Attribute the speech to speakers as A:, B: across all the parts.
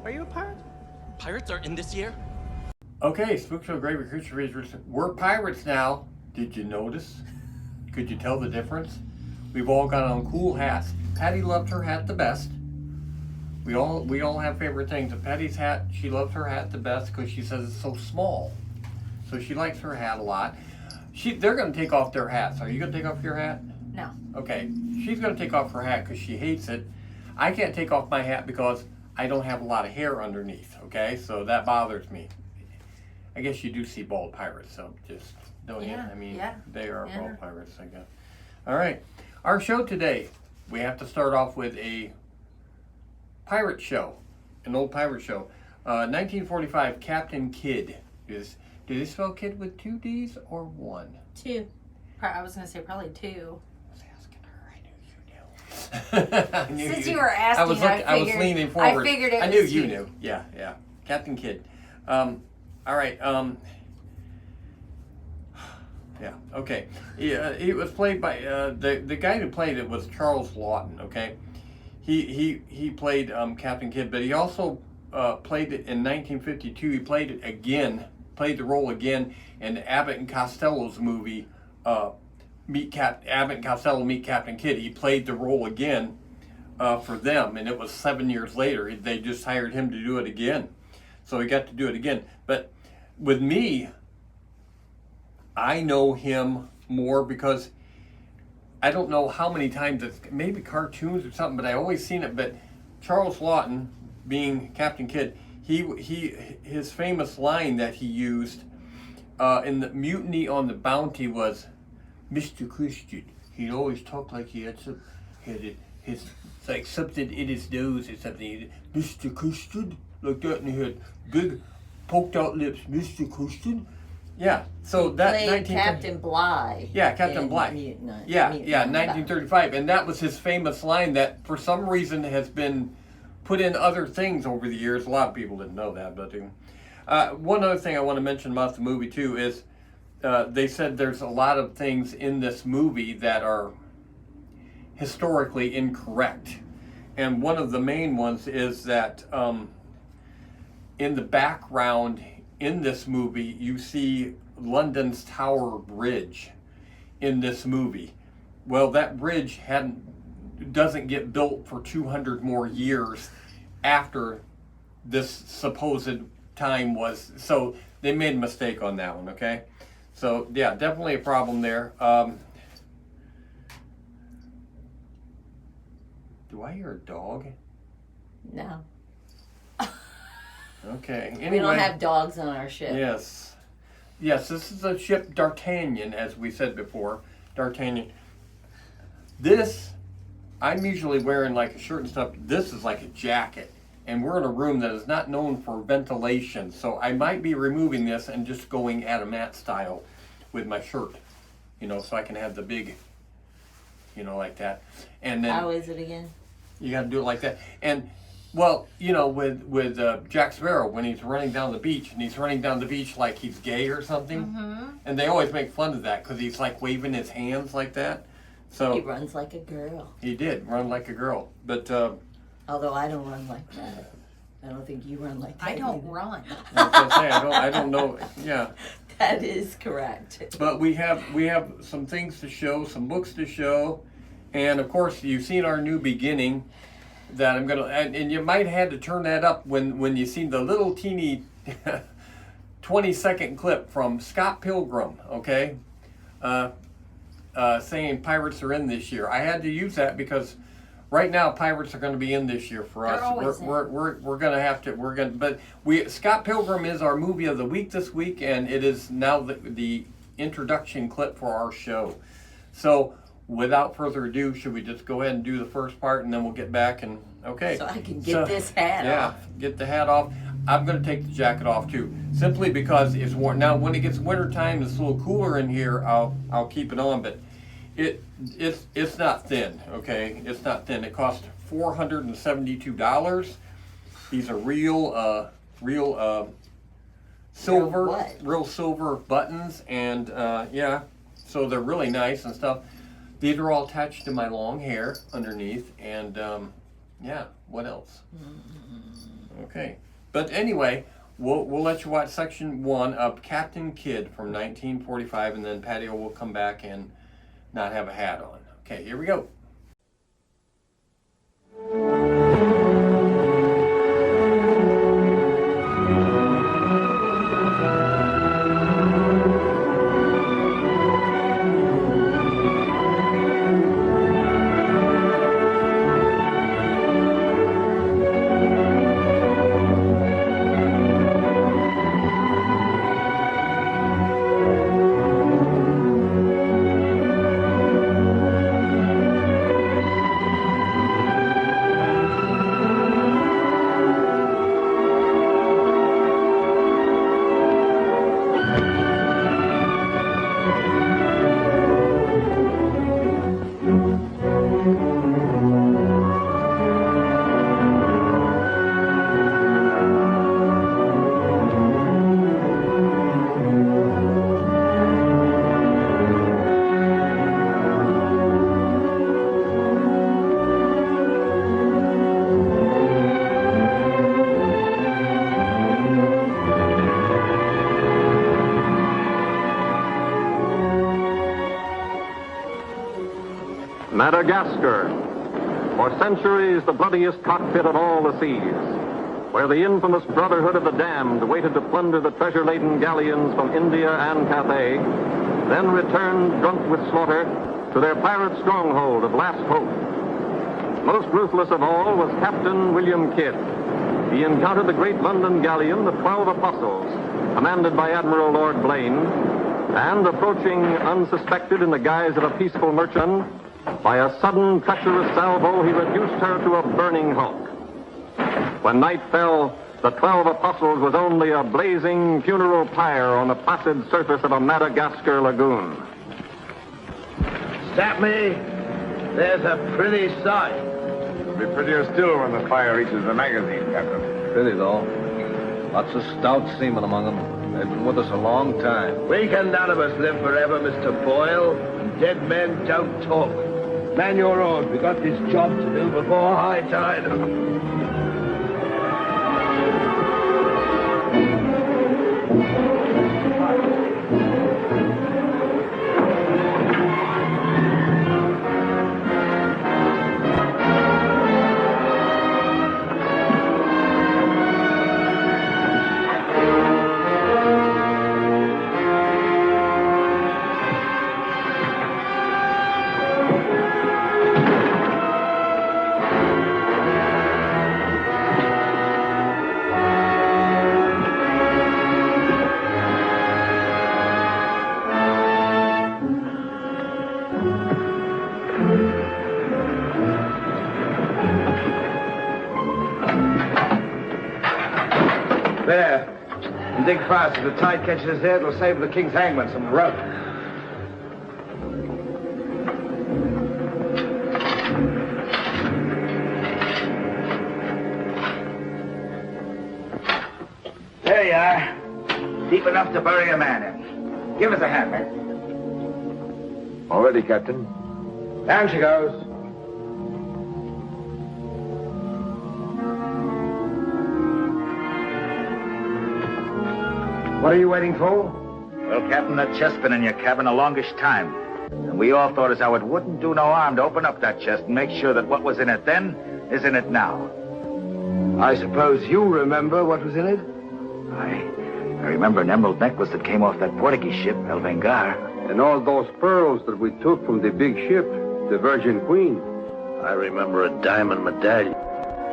A: Are you a pirate?
B: Pirates are in this year?
C: Okay, SpookShow Great Recruits Racers. We're pirates now. Did you notice? Could you tell the difference? We've all got on cool hats. Patty loved her hat the best. We all have favorite things. And Patty's hat, she loves her hat the best because she says it's so small. So she likes her hat a lot. They're going to take off their hats. Are you going to take off your hat?
D: No.
C: Okay. She's going to take off her hat because she hates it. I can't take off my hat because I don't have a lot of hair underneath. Okay, so that bothers me. I guess you do see bald pirates, so just don't you? I mean, they are bald pirates, I guess. All right, our show today, we have to start off with a pirate show, an old pirate show. 1945, Captain Kidd. Do they spell kid with 2 D's or 1?
D: 2. I was going to say probably 2.
C: I was asking her. I knew you knew.
D: Since you were asking,
C: I was leaning forward.
D: I figured it
C: I knew
D: was
C: you knew. Yeah. Captain Kidd. All right. Yeah. Okay. It was played by the guy who played it was Charles Lawton. Okay. He played Captain Kidd, but he also played it in 1952. He played it again. Played the role again in Abbott and Costello's movie. Abbott and Costello Meet Captain Kidd. He played the role again for them, and it was 7 years later. They just hired him to do it again, so he got to do it again. But with me, I know him more because I don't know how many times it's maybe cartoons or something, but I always seen it. But Charles Lawton, being Captain Kidd, his famous line that he used in the Mutiny on the Bounty was, "Mr. Christian." He'd always talk like he had his like something in his nose or something. "Mr. Christian," like that, and he had big poked out lips. "Mr. Christian." Yeah, so that
D: Captain Bligh.
C: Yeah, Captain Bligh. Yeah, 1935, and that was his famous line that for some reason has been put in other things over the years. A lot of people didn't know that, but one other thing I want to mention about the movie too is they said there's a lot of things in this movie that are historically incorrect, and one of the main ones is that in the background in this movie, you see London's Tower Bridge in this movie. Well, that bridge doesn't get built for 200 more years after this supposed time was. So they made a mistake on that one, okay? So, yeah, definitely a problem there. Do I hear a dog?
D: No.
C: Okay. Anyway,
D: we don't have dogs on our ship.
C: Yes, this is a ship D'Artagnan, as we said before. D'Artagnan. This, I'm usually wearing like a shirt and stuff. This is like a jacket. And we're in a room that is not known for ventilation. So I might be removing this and just going Adamat style with my shirt. So I can have the big, like that. And then,
D: how is it again?
C: You got to do it like that. And well, with Jack Sparrow, when he's running down the beach, and he's running down the beach like he's gay or something, and they always make fun of that because he's like waving his hands like that. So
D: he runs like a girl.
C: He did run like a girl, but
D: although I don't run like that. I don't think you run like that.
E: I don't run.
C: I was gonna say I don't know. Yeah,
D: that is correct.
C: But we have some things to show, some books to show, and of course you've seen our new beginning. That I'm gonna, and you might have had to turn that up when you see the little teeny 20-second clip from Scott Pilgrim, okay, saying pirates are in this year. I had to use that because right now pirates are going to be in this year for us. We're going to have to. But Scott Pilgrim is our movie of the week this week, and it is now the introduction clip for our show. So, without further ado, should we just go ahead and do the first part, and then we'll get back and okay.
D: So I can get this hat off.
C: Yeah, get the hat off. I'm going to take the jacket off too, simply because it's warm. Now, when it gets winter time, it's a little cooler in here. I'll keep it on, but it's not thin. Okay, it's not thin. It cost $472. These are real silver buttons, and yeah, so they're really nice and stuff. These are all attached to my long hair underneath, and Yeah, what else? Okay. But anyway, we'll let you watch section 1 of Captain Kidd from 1945, and then Patio will come back and not have a hat on. Okay, here we go.
A: Madagascar, for centuries the bloodiest cockpit of all the seas, where the infamous Brotherhood of the Damned waited to plunder the treasure-laden galleons from India and Cathay, then returned drunk with slaughter to their pirate stronghold of Last Hope. Most ruthless of all was Captain William Kidd. He encountered the great London galleon, the 12 Apostles, commanded by Admiral Lord Blaine, and approaching unsuspected in the guise of a peaceful merchant, by a sudden treacherous salvo, he reduced her to a burning hulk. When night fell, the 12 Apostles was only a blazing funeral pyre on the placid surface of a Madagascar lagoon.
E: Stop me. There's a pretty sight.
F: It'll be prettier still when the fire reaches the magazine, Captain.
G: Pity, though. Lots of stout seamen among them. They've been with us a long time.
E: We can none of us live forever, Mr. Boyle. And dead men don't talk. Man your own. We got this job to do before high tide. There. And dig fast. If the tide catches us there, it'll save the king's hangman some rope. There you are. Deep enough to bury a man in. Give us a hand, man.
F: All ready, Captain.
E: Down she goes. What are you waiting for?
H: Well, Captain, that chest's been in your cabin a longish time. And we all thought as how it wouldn't do no harm to open up that chest and make sure that what was in it then is in it now.
E: I suppose you remember what was in it?
H: I remember an emerald necklace that came off that Portuguese ship, El Vengar.
G: And all those pearls that we took from the big ship, the Virgin Queen. I remember a diamond medallion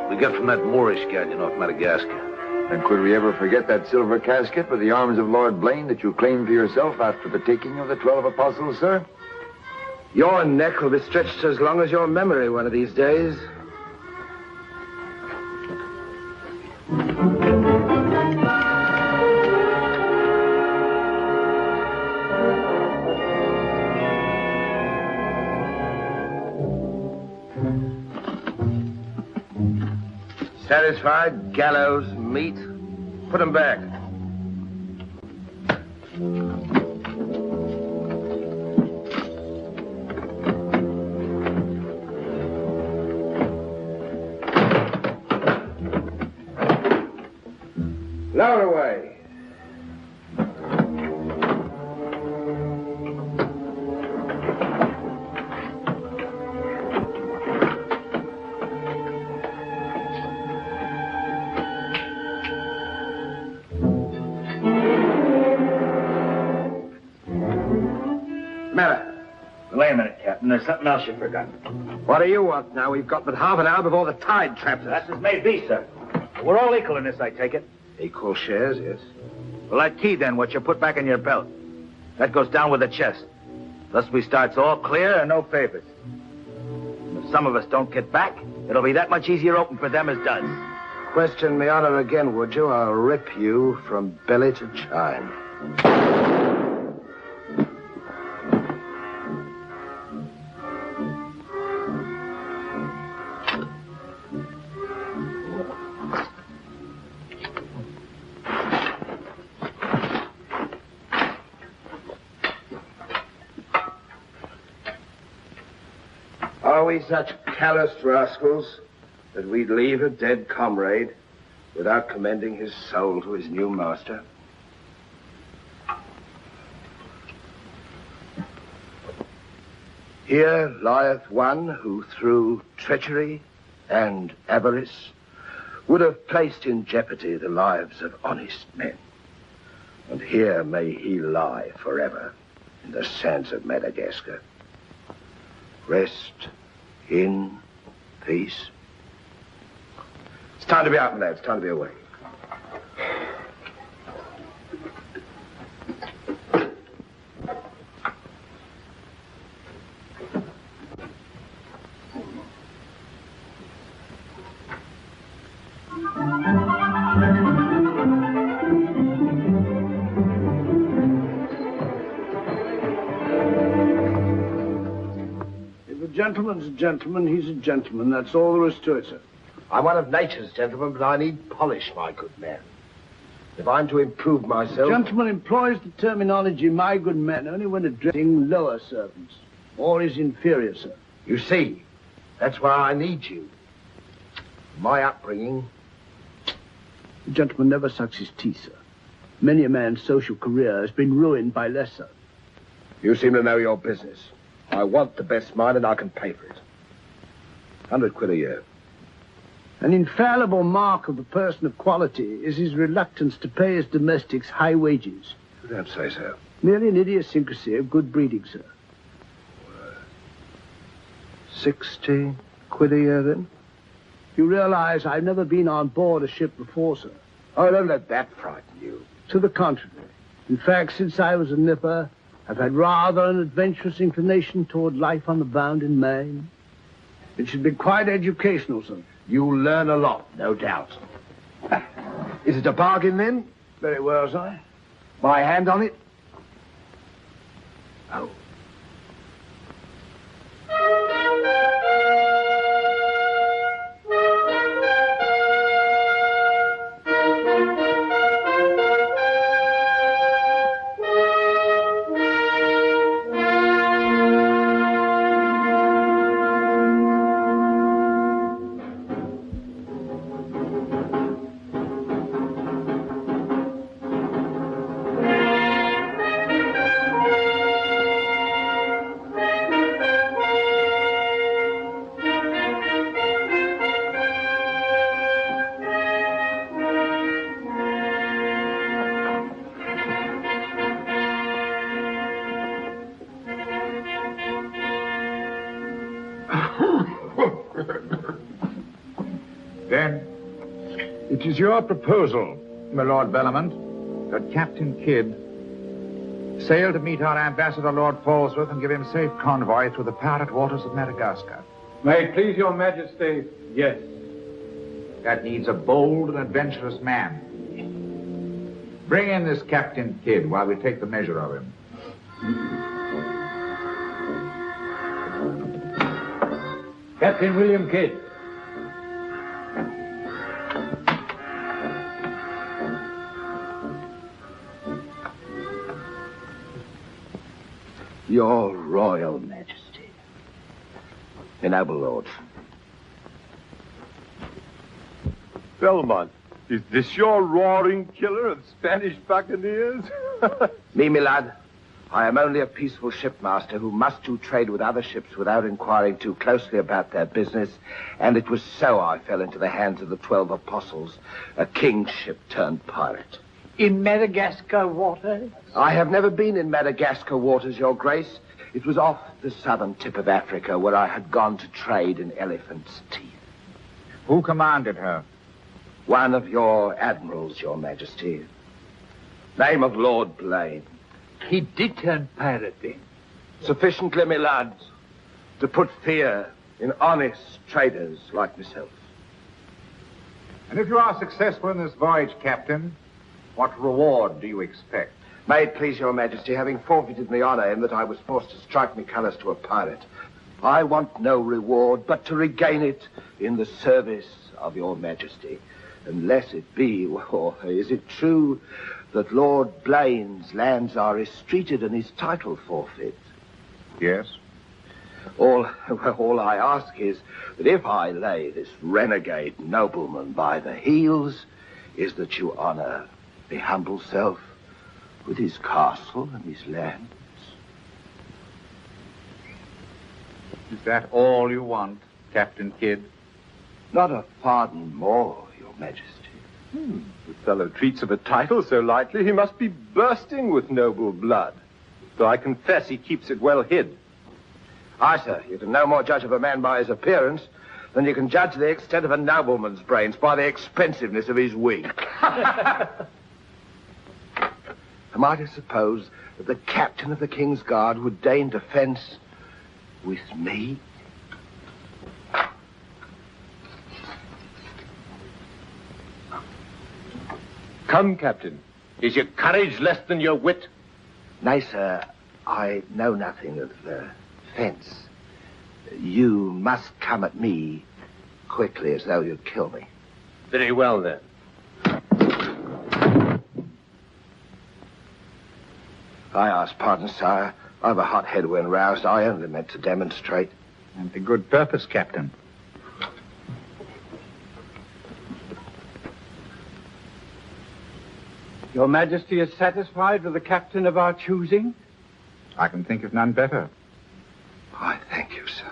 G: we got from that Moorish galleon off Madagascar.
F: And could we ever forget that silver casket with the arms of Lord Blaine that you claimed for yourself after the taking of the 12 Apostles, sir?
E: Your neck will be stretched as long as your memory one of these days. Satisfied? Gallows, meat? Put them back. Lower away.
H: Matter. Wait a minute, Captain. There's something else you forgot.
E: What do you want now? We've got but half an hour before the tide traps us.
H: That's as may be, sir. We're all equal in this, I take it.
E: Equal shares, yes.
H: Well, that key, then, what you put back in your belt. That goes down with the chest. Thus we starts all clear and no favors. And if some of us don't get back, it'll be that much easier open for them as does.
E: Question me honor again, would you? I'll rip you from belly to chine. Are we such calloused rascals that we'd leave a dead comrade without commending his soul to his new master? Here lieth one who through treachery and avarice would have placed in jeopardy the lives of honest men. And here may he lie forever in the sands of Madagascar. Rest in peace. It's time to be out, my lad. It's time to be away.
I: Gentleman's a gentleman, he's a gentleman. That's all there is to it, sir.
E: I'm one of nature's gentlemen, but I need polish, my good man. If I'm to improve myself...
I: Gentleman employs the terminology, my good man, only when addressing lower servants, or his inferior, sir.
E: You see, that's why I need you. My upbringing...
I: The gentleman never sucks his teeth, sir. Many a man's social career has been ruined by less, sir.
E: You seem to know your business. I want the best mine, and I can pay for it. 100 quid a year.
I: An infallible mark of the person of quality is his reluctance to pay his domestics high wages.
E: You don't say so.
I: Merely an idiosyncrasy of good breeding, sir.
E: 60 quid a year, then?
I: You realize I've never been on board a ship before, sir.
E: Oh, don't let that frighten you.
I: To the contrary. In fact, since I was a nipper, I've had rather an adventurous inclination toward life on the bound in Maine. It should be quite educational, sir.
E: You'll learn a lot, no doubt. Is it a bargain, then?
I: Very well, sir.
E: My hand on it? Oh.
H: Then,
J: it is your proposal, my Lord Bellament, that Captain Kidd sail to meet our ambassador, Lord Falsworth, and give him safe convoy through the parted waters of Madagascar.
K: May it please your majesty, yes.
J: That needs a bold and adventurous man. Bring in this Captain Kidd while we take the measure of him.
K: Captain William Kidd.
E: Your Royal Majesty. The noble lords.
L: Belmont,
G: Is this your roaring killer of Spanish buccaneers?
E: Me, my lad. I am only a peaceful shipmaster who must do trade with other ships without inquiring too closely about their business, and it was so I fell into the hands of the 12 apostles, a king's ship turned pirate.
I: In Madagascar waters?
E: I have never been in Madagascar waters, Your Grace. It was off the southern tip of Africa where I had gone to trade in elephants' teeth.
J: Who commanded her?
E: One of your admirals, Your Majesty. Name of Lord Blaine.
I: He did turn pirate then.
E: Sufficiently, my lads, to put fear in honest traders like myself.
J: And if you are successful in this voyage, Captain, what reward do you expect?
E: May it please Your Majesty, having forfeited my honor in that I was forced to strike me colors to a pirate, I want no reward but to regain it in the service of Your Majesty. Unless it be, or is it true that Lord Blaine's lands are estreated and his title forfeit?
J: Yes.
E: All I ask is that if I lay this renegade nobleman by the heels, is that you honor the humble self with his castle and his lands.
J: Is that all you want, Captain Kidd?
E: Not a farden more, Your Majesty.
G: The fellow treats of a title so lightly, he must be bursting with noble blood. Though I confess he keeps it well hid.
E: Aye, sir, you can no more judge of a man by his appearance than you can judge the extent of a nobleman's brains by the expensiveness of his wig. Am I to suppose that the captain of the King's Guard would deign defense with me?
G: Come, Captain. Is your courage less than your wit?
E: Nay, sir, I know nothing of fence. You must come at me quickly as though you'd kill me.
G: Very well, then.
E: I ask pardon, sire. I've a hot head when roused. I only meant to demonstrate.
J: And to good purpose, Captain.
I: Your Majesty is satisfied with the captain of our choosing?
J: I can think of none better.
E: I thank you, sir.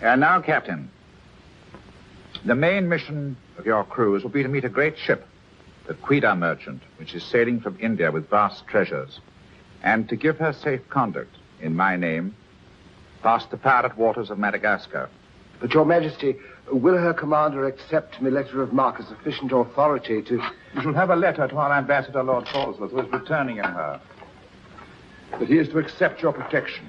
J: And now, Captain, the main mission of your cruise will be to meet a great ship, the Quida merchant, which is sailing from India with vast treasures, and to give her safe conduct in my name past the pirate waters of Madagascar.
E: But, Your Majesty, will her commander accept my letter of marque as sufficient authority to...
J: You shall have a letter to our ambassador, Lord Falsworth, who is returning in her. That he is to accept your protection.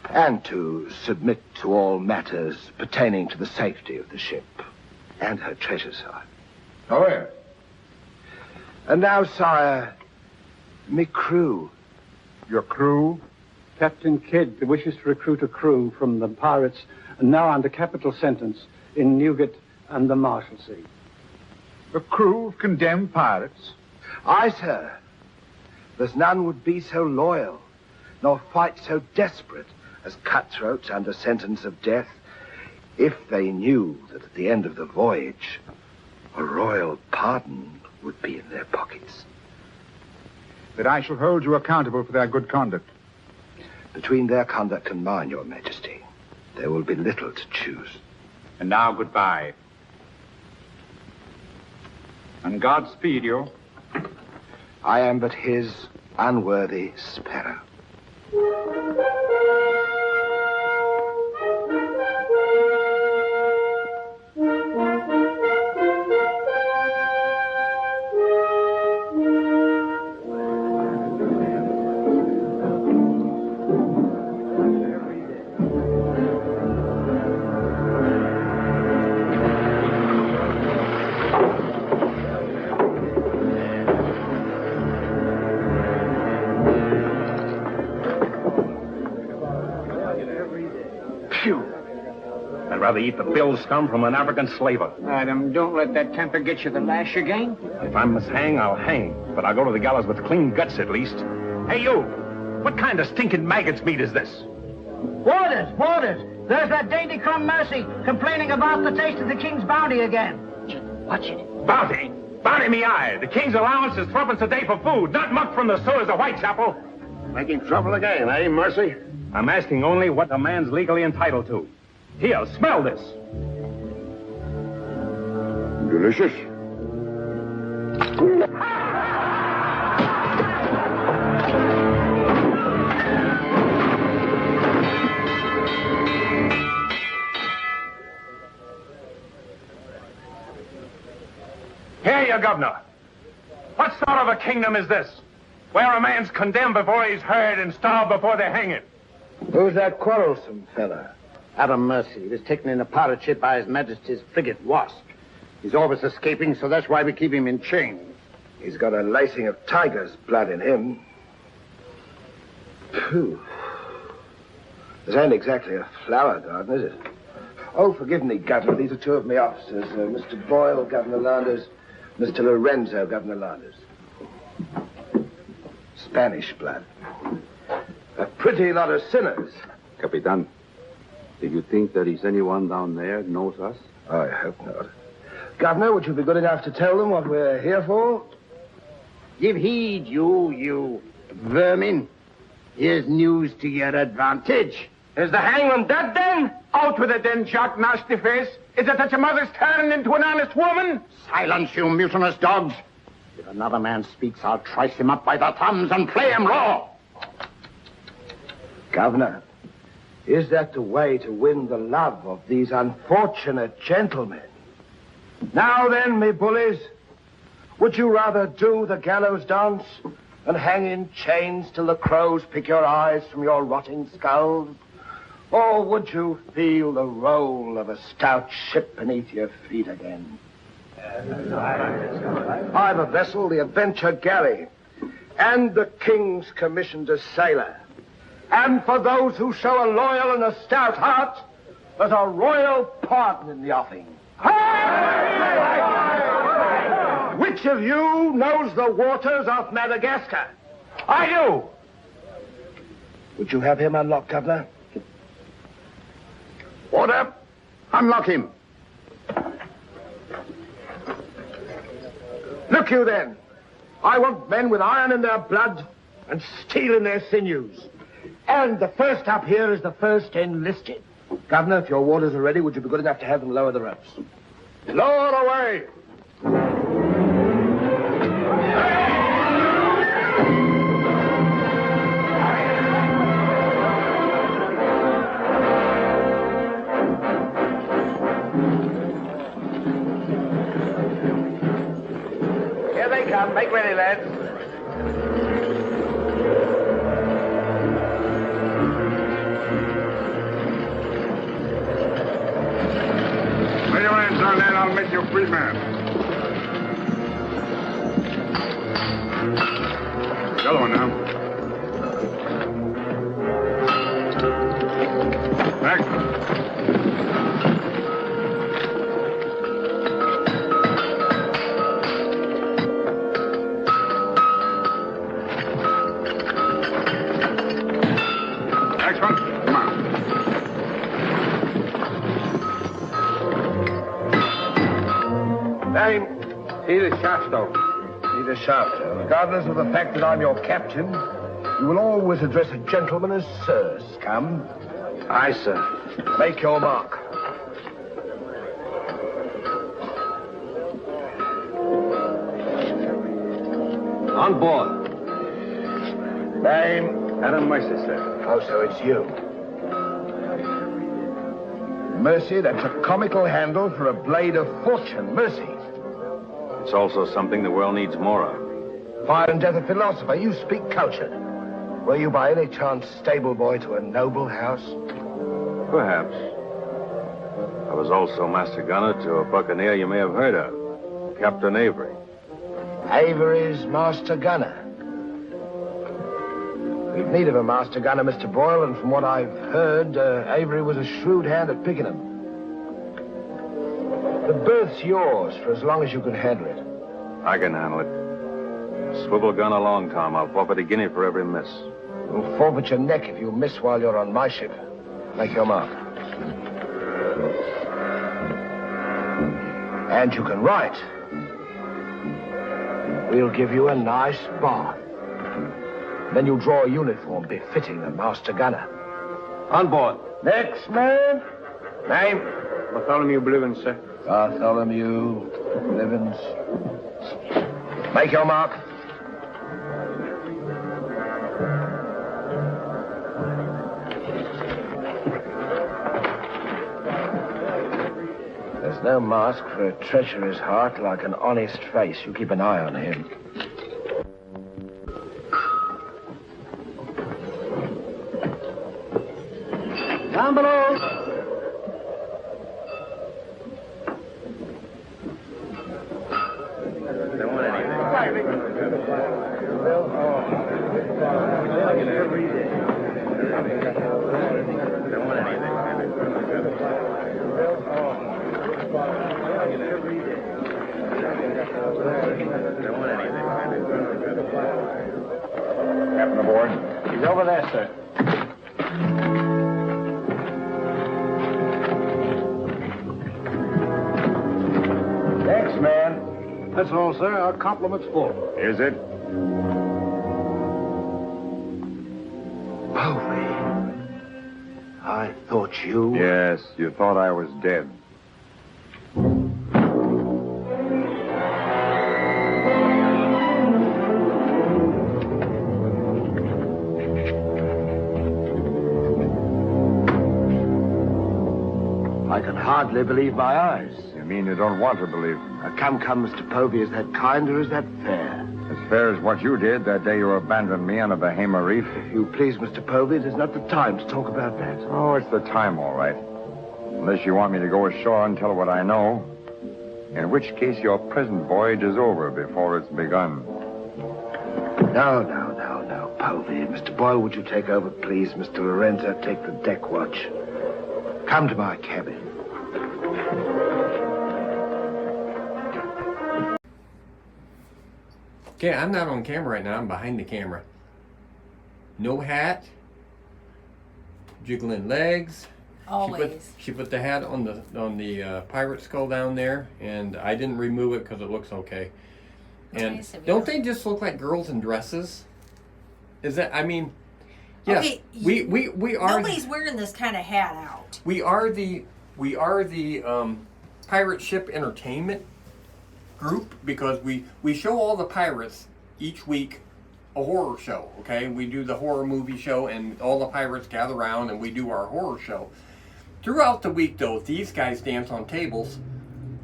E: And to submit to all matters pertaining to the safety of the ship and her treasure, sire.
J: Oh, yes.
E: And now, sire, me crew.
J: Your crew?
I: Captain Kidd wishes to recruit a crew from the pirates now under capital sentence in Newgate and the Marshalsea.
J: A crew of condemned pirates?
E: Aye, sir. There's none would be so loyal, nor fight so desperate as cutthroats under sentence of death, if they knew that at the end of the voyage, a royal pardon would be in their pockets.
J: That I shall hold you accountable for their good conduct.
E: Between their conduct and mine, Your Majesty, there will be little to choose.
J: And now, goodbye. And God speed you.
E: I am but his unworthy sparrow.
L: I'd rather eat the bill scum from an African slaver.
I: Adam, don't let that temper get you the lash again.
L: If I must hang, I'll hang. But I'll go to the gallows with clean guts at least. Hey, you! What kind of stinking maggot's meat is this?
D: Waters!
I: There's that dainty crumb Mercy complaining about the taste of the king's bounty again.
D: Watch it.
L: Bounty? Bounty me eye. The king's allowance is 3 a day for food, not muck from the sewers of Whitechapel.
G: Making trouble again, eh, Mercy?
L: I'm asking only what a man's legally entitled to. Here, smell this.
G: Delicious.
L: Here you, Governor. What sort of a kingdom is this? Where a man's condemned before he's heard and starved before they hang him.
H: Who's that quarrelsome fella?
M: Adam Mercy. He was taken in a pirate ship by His Majesty's frigate Wasp. He's always escaping, so that's why we keep him in chains.
E: He's got a lacing of tiger's blood in him. Phew. This ain't exactly a flower garden, is it? Oh, forgive me, Governor. These are two of my officers. Mr. Boyle, Governor Landers. Mr. Lorenzo, Governor Landers. Spanish blood. A pretty lot of sinners.
G: Capitan, do you think there is anyone down there who knows us?
E: I hope not. Governor, would you be good enough to tell them what we're here for?
M: Give heed, you vermin. Here's news to your advantage.
L: Is the hangman dead, then? Out with it, then, Jock Nasty Face. Is it that your mother's turned into an honest woman?
M: Silence, you mutinous dogs. If another man speaks, I'll trice him up by the thumbs and play him raw.
E: Governor, is that the way to win the love of these unfortunate gentlemen? Now then, me bullies, would you rather do the gallows dance and hang in chains till the crows pick your eyes from your rotting skulls? Or would you feel the roll of a stout ship beneath your feet again? I've a vessel, the Adventure Galley, and the King's commissioned a sailor. And for those who show a loyal and a stout heart, there's a royal pardon in the offing. Which of you knows the waters of Madagascar?
L: I do.
E: Would you have him unlocked, Governor?
M: Order. Unlock him.
E: Look you then. I want men with iron in their blood and steel in their sinews. And the first up here is the first enlisted. Governor, if your warders are ready, would you be good enough to have them lower the ropes? Lower away!
H: Here they come. Make ready, lads.
J: Lay your hands on that, I'll make you a free man. The other one now. Back. Next one. Come on.
E: Name? Peter Shafto. Peter Shafto. Regardless of the fact that I'm your captain, you will always address a gentleman as Sir, scum. Aye, sir. Make your mark.
A: On board.
E: Name?
L: Adam Mercy, sir.
E: Oh, so it's you. Mercy, that's a comical handle for a blade of fortune. Mercy.
L: It's also something the world needs more of.
E: Fire and death a philosopher. You speak cultured. Were you by any chance stable boy to a noble house?
L: Perhaps. I was also master gunner to a buccaneer you may have heard of, Captain Avery.
E: Avery's master gunner. We've need of a master gunner, Mr. Boyle, and from what I've heard, Avery was a shrewd hand at picking them. The berth's yours for as long as you can handle it.
L: I can handle it. Swivel gun along, Tom. I'll forfeit a guinea for every miss.
E: You'll forfeit your neck if you miss while you're on my ship. Make your mark. And you can write. We'll give you a nice bath. Then you'll draw a uniform befitting a master gunner.
G: On board.
E: Next man. Name?
G: Bartholomew Blivens, sir.
E: Bartholomew Blivens. Make your mark. There's no mask for a treacherous heart like an honest face. You keep an eye on him.
I: Down below.
G: Don't want
J: Captain aboard.
G: He's over there, sir.
E: Next man.
G: That's all, sir. Our compliment's full.
J: Is it?
E: Povey. I thought you...
J: Yes, you thought I was dead.
E: I can hardly believe my eyes.
J: You mean you don't want to believe?
E: Come, Mr. Povey. Is that kind or is that fair?
J: As fair as what you did that day you abandoned me on a Bahama reef.
E: If you please, Mr. Povey, there's not the time to talk about that.
J: Oh, it's the time, all right. Unless you want me to go ashore and tell what I know. In which case your present voyage is over before it's begun.
E: No, Povey. Mr. Boyle, would you take over, please? Mr. Lorenzo, take the deck watch. Come to my cabin.
C: Okay, I'm not on camera right now. I'm behind the camera. No hat. Jiggling legs.
D: Always.
C: She put the hat on the pirate skull down there, and I didn't remove it because it looks okay. And
D: Nice of you.
C: don't they just look like girls in dresses? Is that? I mean, yes.
D: Okay,
C: we are.
D: Nobody's wearing this kind of hat out.
C: We are the pirate ship entertainment group because we show all the pirates each week a horror show. Okay, we do the horror movie show and all the pirates gather around and we do our horror show. Throughout the week though, these guys dance on tables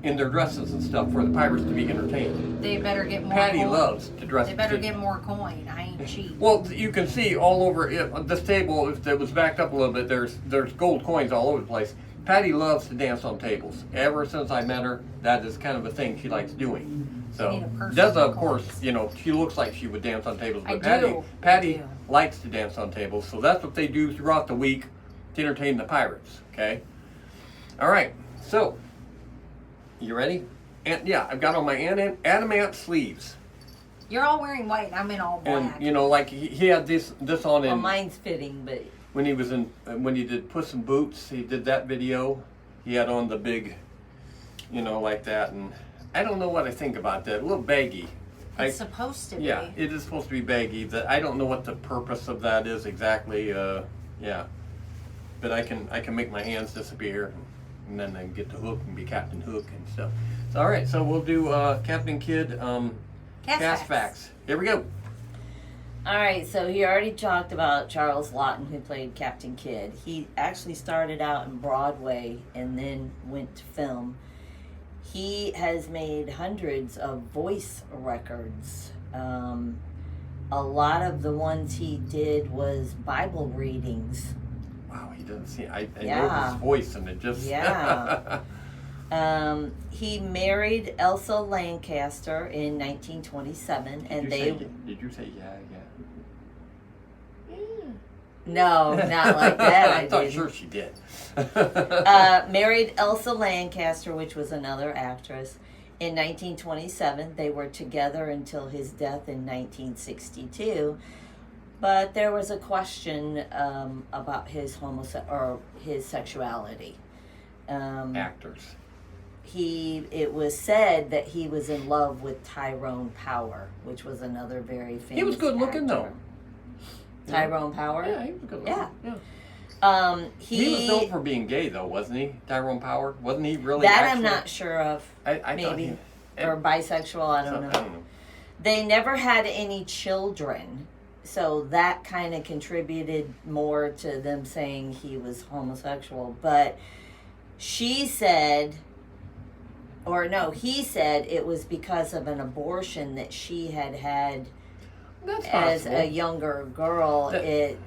C: in their dresses and stuff for the pirates to be entertained.
D: They better get more
C: Patty
D: coin.
C: loves to dress.
D: They better get more coin. I ain't cheap.
C: Well, you can see all over it, this table, if it was backed up a little bit, there's gold coins all over the place. Patty loves to dance on tables. Ever since I met her, that is kind of a thing she likes doing. So, Deza, of course, you know, she looks like she would dance on tables, but Patty likes to dance on tables, so that's what they do throughout the week to entertain the pirates, okay? All right, so, you ready? And yeah, I've got on my adamant sleeves.
D: You're all wearing white and I'm in all black.
C: And, you know, like he had this on in...
D: Well, mine's fitting, but...
C: When he did Puss in Boots, he did that video. He had on the big, you know, like that, and I don't know what I think about that. A little baggy.
D: It's supposed to be.
C: Yeah, it is supposed to be baggy. That I don't know what the purpose of that is exactly. Yeah, but I can make my hands disappear, and then I can get the Hook and be Captain Hook and stuff. So, all right, so we'll do Captain Kidd cast facts. Here we go.
D: All right, so he already talked about Charles Lawton, who played Captain Kidd. He actually started out in Broadway and then went to film. He has made hundreds of voice records. A lot of the ones he did was Bible readings.
C: Wow, he doesn't see. I know his voice, and it just.
D: Yeah. He married Elsa Lancaster in 1927, and
C: Did you say yeah?
D: No, not like that.
C: I thought sure she did.
D: Married Elsa Lancaster, which was another actress, in 1927. They were together until his death in 1962. But there was a question about his sexuality.
C: Actors.
D: it was said that he was in love with Tyrone Power, which was another very famous
C: He was good looking, though.
D: Tyrone Power?
C: Yeah, he was good looking.
D: Yeah.
C: He was known for being gay, though, wasn't he? Tyrone Power? Wasn't he really
D: That
C: actually?
D: I'm not sure of.
C: I
D: Maybe. Or bisexual, I don't know. They never had any children, so that kind of contributed more to them saying he was homosexual. But she said, or no, he said it was because of an abortion that she had
C: That's
D: as
C: possible.
D: a younger girl. It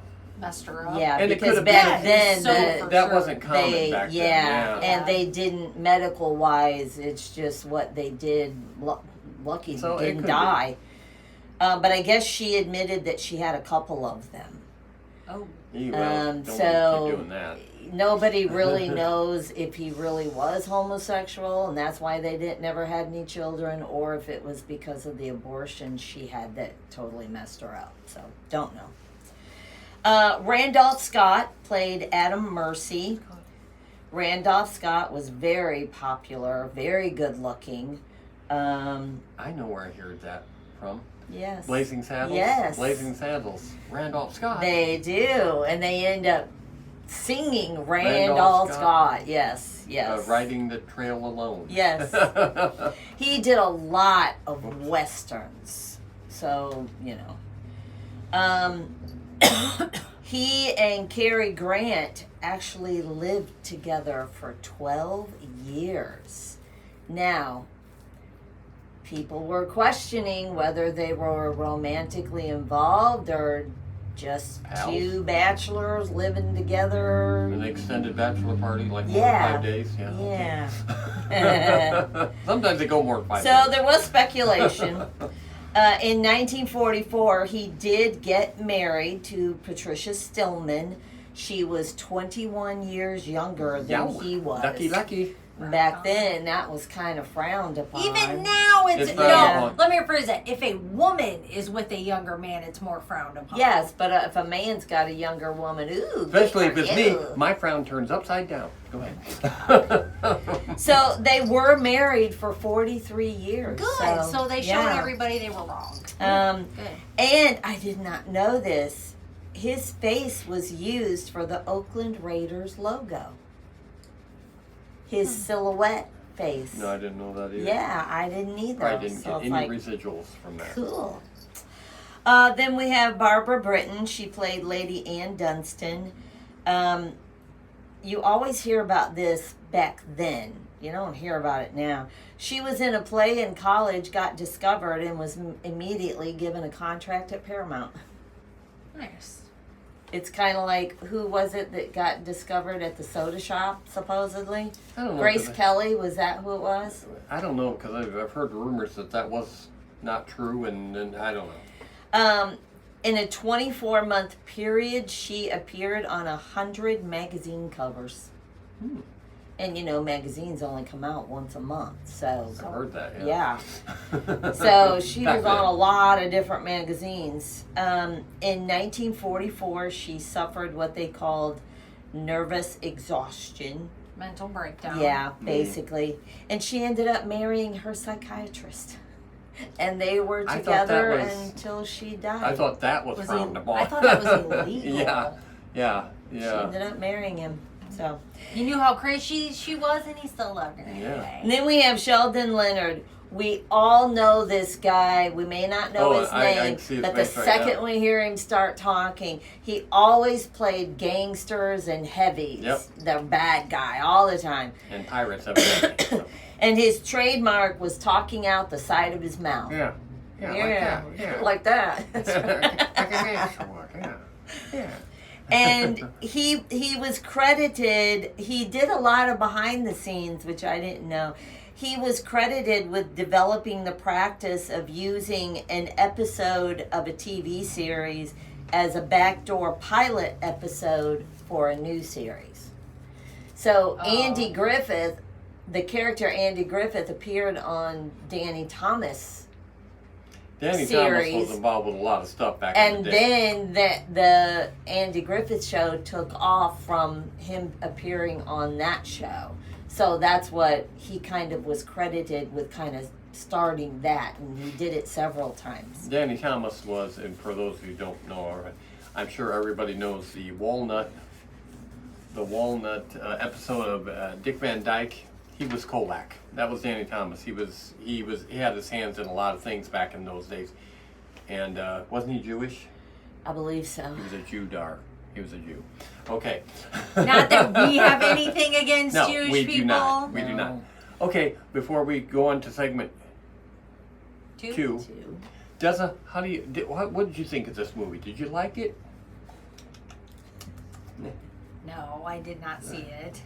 N: messed her up.
D: Yeah,
C: And it
D: because
C: could've
D: back
C: been-
D: then
C: that wasn't common back then.
D: yeah,
C: Yeah.
D: and they didn't medical wise. It's just what they did. Lucky
C: So it
D: didn't
C: could
D: die. But I guess she admitted that she had a couple of them.
N: Oh.
C: Don't want to
D: so
C: keep doing that.
D: nobody really knows if he really was homosexual, and that's why they never had any children, or if it was because of the abortion she had that totally messed her up. So don't know. Randolph Scott played Adam Mercy. Randolph Scott was very popular, very good looking.
C: I know where I heard that from.
D: Yes.
C: Blazing Saddles?
D: Yes.
C: Blazing Saddles. Randolph Scott.
D: They do, and they end up singing Randolph Scott. Yes, yes.
C: Riding the Trail Alone.
D: Yes. He did a lot of westerns, so, you know. He and Cary Grant actually lived together for 12 years. Now, people were questioning whether they were romantically involved or just
C: Pals.
D: two bachelors living together.
C: An extended bachelor party, like 4 or
D: Yeah.
C: 5 days. Yeah.
D: Yeah.
C: Sometimes they go more than 5
D: So
C: days.
D: there was speculation. In 1944, he did get married to Patricia Stillman. She was 21 years younger than he was.
C: Lucky.
D: Back then, that was kind of frowned upon.
N: Even now, it's
C: It's
N: no.
C: frowned upon.
N: Let me rephrase that. If a woman is with a younger man, it's more frowned upon.
D: Yes, but if a man's got a younger woman, ooh.
C: Especially if
D: good
C: it's
D: for
C: me,
D: you.
C: my frown turns upside down. Go ahead.
D: So they were married for 43 years.
N: Good. So they showed
D: yeah.
N: everybody they were wrong.
D: Good.
N: Good.
D: And I did not know this. His face was used for the Oakland Raiders logo. His silhouette face.
C: No, I didn't know that either.
D: Yeah, I didn't either.
C: Probably didn't
D: So
C: get
D: it's
C: any
D: like,
C: residuals from that.
D: cool. Then we have Barbara Britton. She played Lady Ann Dunstan. You always hear about this back then. You don't hear about it now. She was in a play in college, got discovered, and was immediately given a contract at Paramount.
N: Nice.
D: It's kind of like, who was it that got discovered at the soda shop, supposedly?
C: I don't know.
D: Grace
C: 'cause
D: Kelly, was that who it was?
C: I don't know, because I've heard rumors that was not true, and I don't know.
D: In a 24-month period, she appeared on 100 magazine covers. And, you know, magazines only come out once a month, so...
C: I heard that,
D: yeah. So she
C: Back
D: was on
C: then.
D: a lot of different magazines. In 1944, she suffered what they called nervous exhaustion.
N: Mental breakdown.
D: Yeah, basically. And she ended up marrying her psychiatrist. And they were
C: I thought that
D: together
C: was-
D: until she died.
C: I thought that was frowned upon.
N: I thought that was illegal.
C: Yeah.
D: She ended up marrying him. So
N: You knew how crazy she was, and he still loved her.
C: Yeah.
D: And then we have Sheldon Leonard. We all know this guy. We may not know his
C: I
D: name,
C: see his
D: but the
C: face right
D: second
C: now.
D: we hear him start talking, he always played gangsters and heavies.
C: Yep.
D: The bad guy all the time.
C: And pirates evidently. So.
D: And his trademark was talking out the side of his mouth.
C: Yeah. Yeah.
D: Like that.
C: Yeah.
D: And he was credited, he did a lot of behind the scenes, which I didn't know. He was credited with developing the practice of using an episode of a TV series as a backdoor pilot episode for a new series. So Andy Griffith, the character Andy Griffith, appeared on Danny Thomas
C: Danny
D: series.
C: Thomas was involved with a lot of stuff back in
D: And
C: the day.
D: then the Andy Griffith show took off from him appearing on that show. So that's what he kind of was credited with, kind of starting that, and he did it several times.
C: Danny Thomas was, and for those who don't know, I'm sure everybody knows the Walnut episode of Dick Van Dyke. He was Kolak. That was Danny Thomas. He had his hands in a lot of things back in those days. And wasn't he Jewish?
D: I believe so.
C: He was a Jewdar. He was a Jew. Okay.
N: Not that we have anything against Jewish
C: we
N: people.
C: Do not. We do not. Okay, before we go on to segment two. Deza, what did you think of this movie? Did you like it?
N: No, I did not see it.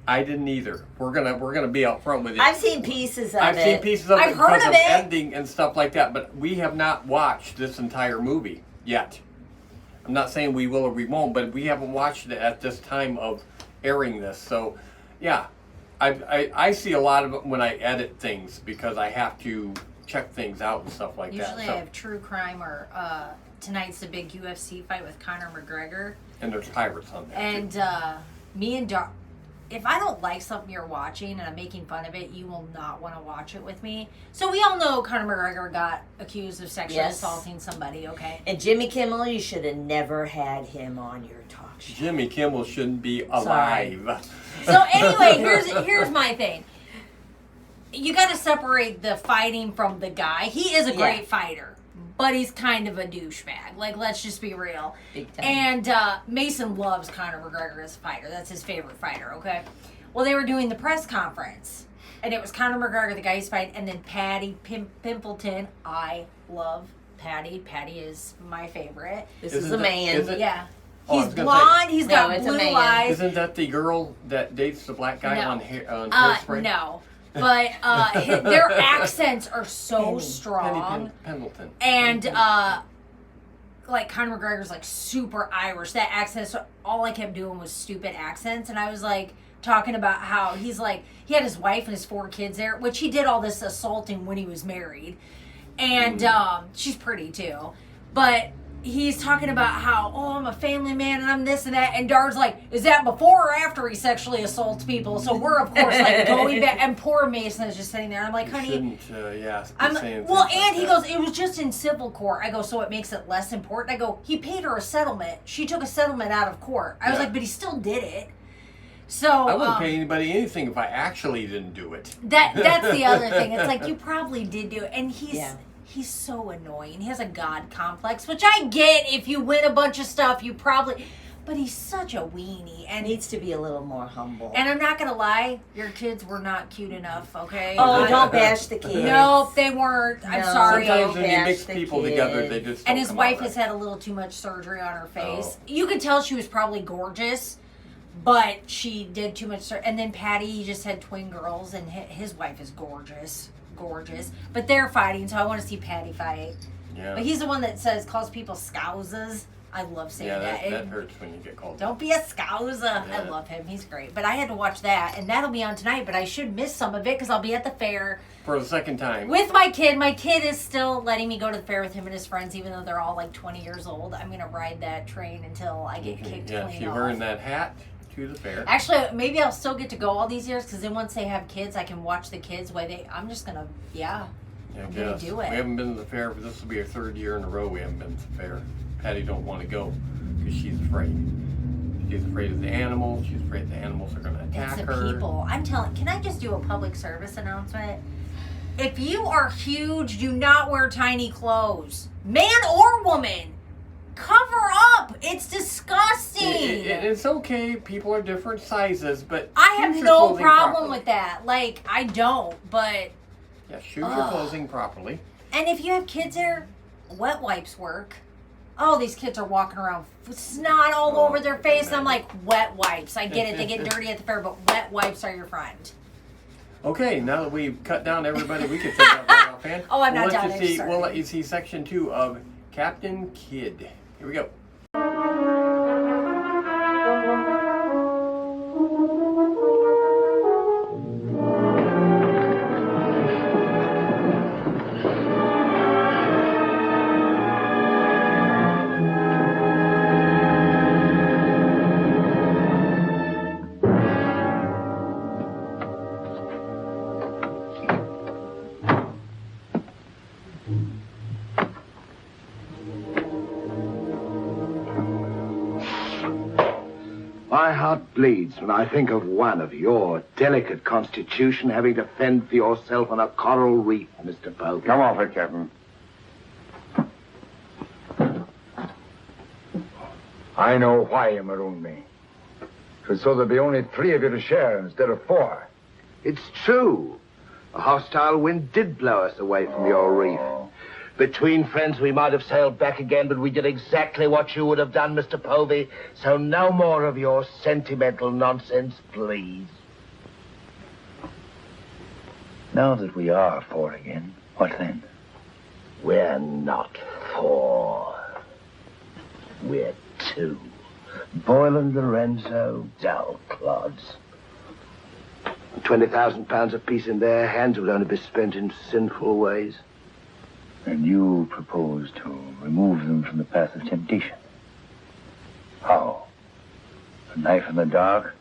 C: I didn't either. We're gonna be out front with it.
D: I've seen pieces of it.
C: I've seen pieces of it
N: I've heard
C: because
N: of
C: of
N: it.
C: ending and stuff like that, but we have not watched this entire movie yet. I'm not saying we will or we won't, but we haven't watched it at this time of airing this. So, yeah, I see a lot of it when I edit things because I have to check things out and stuff like that.
N: Usually I have true crime or tonight's the big UFC fight with Conor McGregor.
C: And there's pirates on there.
N: And me and Dar, if I don't like something you're watching and I'm making fun of it, you will not want to watch it with me. So we all know Conor McGregor got accused of sexually assaulting somebody, okay?
D: And Jimmy Kimmel, you should have never had him on your talk show.
C: Jimmy Kimmel shouldn't be alive.
N: So anyway, here's my thing. You got to separate the fighting from the guy. He is a great fighter, but he's kind of a douchebag. Like, let's just be real.
D: Big time.
N: And Mason loves Conor McGregor as a fighter. That's his favorite fighter, okay? Well, they were doing the press conference, and it was Conor McGregor, the guy he's fighting, and then Patty Pimpleton. I love Patty. Patty is my favorite.
D: This is a man.
C: Is it?
N: Yeah.
C: Oh, I
N: He's
C: was gonna
N: blonde.
C: say-
N: He's got blue eyes.
C: Isn't that the girl that dates the black guy
N: No.
C: on Hairspray?
N: No. But their accents are so strong.
C: Pendleton.
N: And like Conor McGregor's like super Irish. That accent, so all I kept doing was stupid accents. And I was like talking about how he's like, he had his wife and his 4 kids there, which he did all this assaulting when he was married. And she's pretty too. But he's talking about how, I'm a family man and I'm this and that. And Dar's like, is that before or after he sexually assaults people? So we're, of course, like going back. And poor Mason is just sitting there. I'm like, honey.
C: Shouldn't,
N: I'm
C: saying
N: well,
C: things
N: and
C: like
N: he
C: that.
N: goes, it was just in civil court. I go, so it makes it less important. I go, he paid her a settlement. She took a settlement out of court. I was like, but he still did it. So
C: I wouldn't pay anybody anything if I actually didn't do it.
N: that's the other thing. It's like, you probably did do it. And he's so annoying. He has a God complex, which I get. If you win a bunch of stuff, you probably... But he's such a weenie. And
D: needs to be a little more humble.
N: And I'm not going to lie, your kids were not cute enough, okay?
D: Oh, don't bash the kids.
N: Nope, they weren't. I'm sorry.
C: Sometimes when you mix people together, they just
N: And
C: don't
N: his
C: come
N: wife
C: out
N: has had a little too much surgery on her face.
C: Oh.
N: You could tell she was probably gorgeous, but she did too much surgery. And then Patty, he just had twin girls, and his wife is gorgeous. But they're fighting, so I want to see Patty fight.
C: Yeah.
N: But he's the one that calls people scousers. I love saying that.
C: that hurts when you get called.
N: Don't be a scouser. I love him. He's great. But I had to watch that, and that'll be on tonight, but I should miss some of it because I'll be at the fair.
C: For the second time.
N: With my kid. My kid is still letting me go to the fair with him and his friends, even though they're all like 20 years old. I'm going to ride that train until I get kicked clean off.
C: You're wearing that hat to the fair.
N: Actually, maybe I'll still get to go all these years, because then once they have kids, I can watch the kids I'm just going to, I'm going to do it.
C: We haven't been to the fair, but this will be our 3rd year in a row we haven't been to the fair. Patty don't want to go because she's afraid. She's afraid of the animals. She's afraid the animals are going to attack
N: It's the
C: her.
N: people. Can I just do a public service announcement? If you are huge, do not wear tiny clothes. Man or woman. Cover up. It's disgusting.
C: It's okay. People are different sizes, but
N: I have
C: shoot your
N: no
C: clothing
N: problem
C: properly.
N: with that. Like, I don't, but...
C: Yeah, shoot your clothing properly.
N: And if you have kids there, wet wipes work. Oh, these kids are walking around with snot all over their face. And I'm like, wet wipes. I get it. They get dirty at the fair, but wet wipes are your friend.
C: Okay, now that we've cut down everybody, we can take that right offhand.
N: Oh, I'm not
C: We'll let
N: done.
C: you see,
N: Sorry.
C: we'll let you see section 2 of Captain Kidd. Here we go.
E: My heart bleeds when I think of one of your delicate constitution having to fend for yourself on a coral reef, Mr. Pope.
J: Come off it, Captain. I know why you marooned me. It was so there'd be only 3 of you to share instead of 4.
E: It's true. A hostile wind did blow us away from your reef. Between friends, we might have sailed back again, but we did exactly what you would have done, Mr. Povey. So no more of your sentimental nonsense, please.
H: Now that we are 4 again, what then?
E: We're not 4. We're 2. Boyle and Lorenzo, dull clods. 20,000 pounds apiece in their hands would only be spent in sinful ways.
H: And you propose to remove them from the path of temptation. How? A knife in the dark?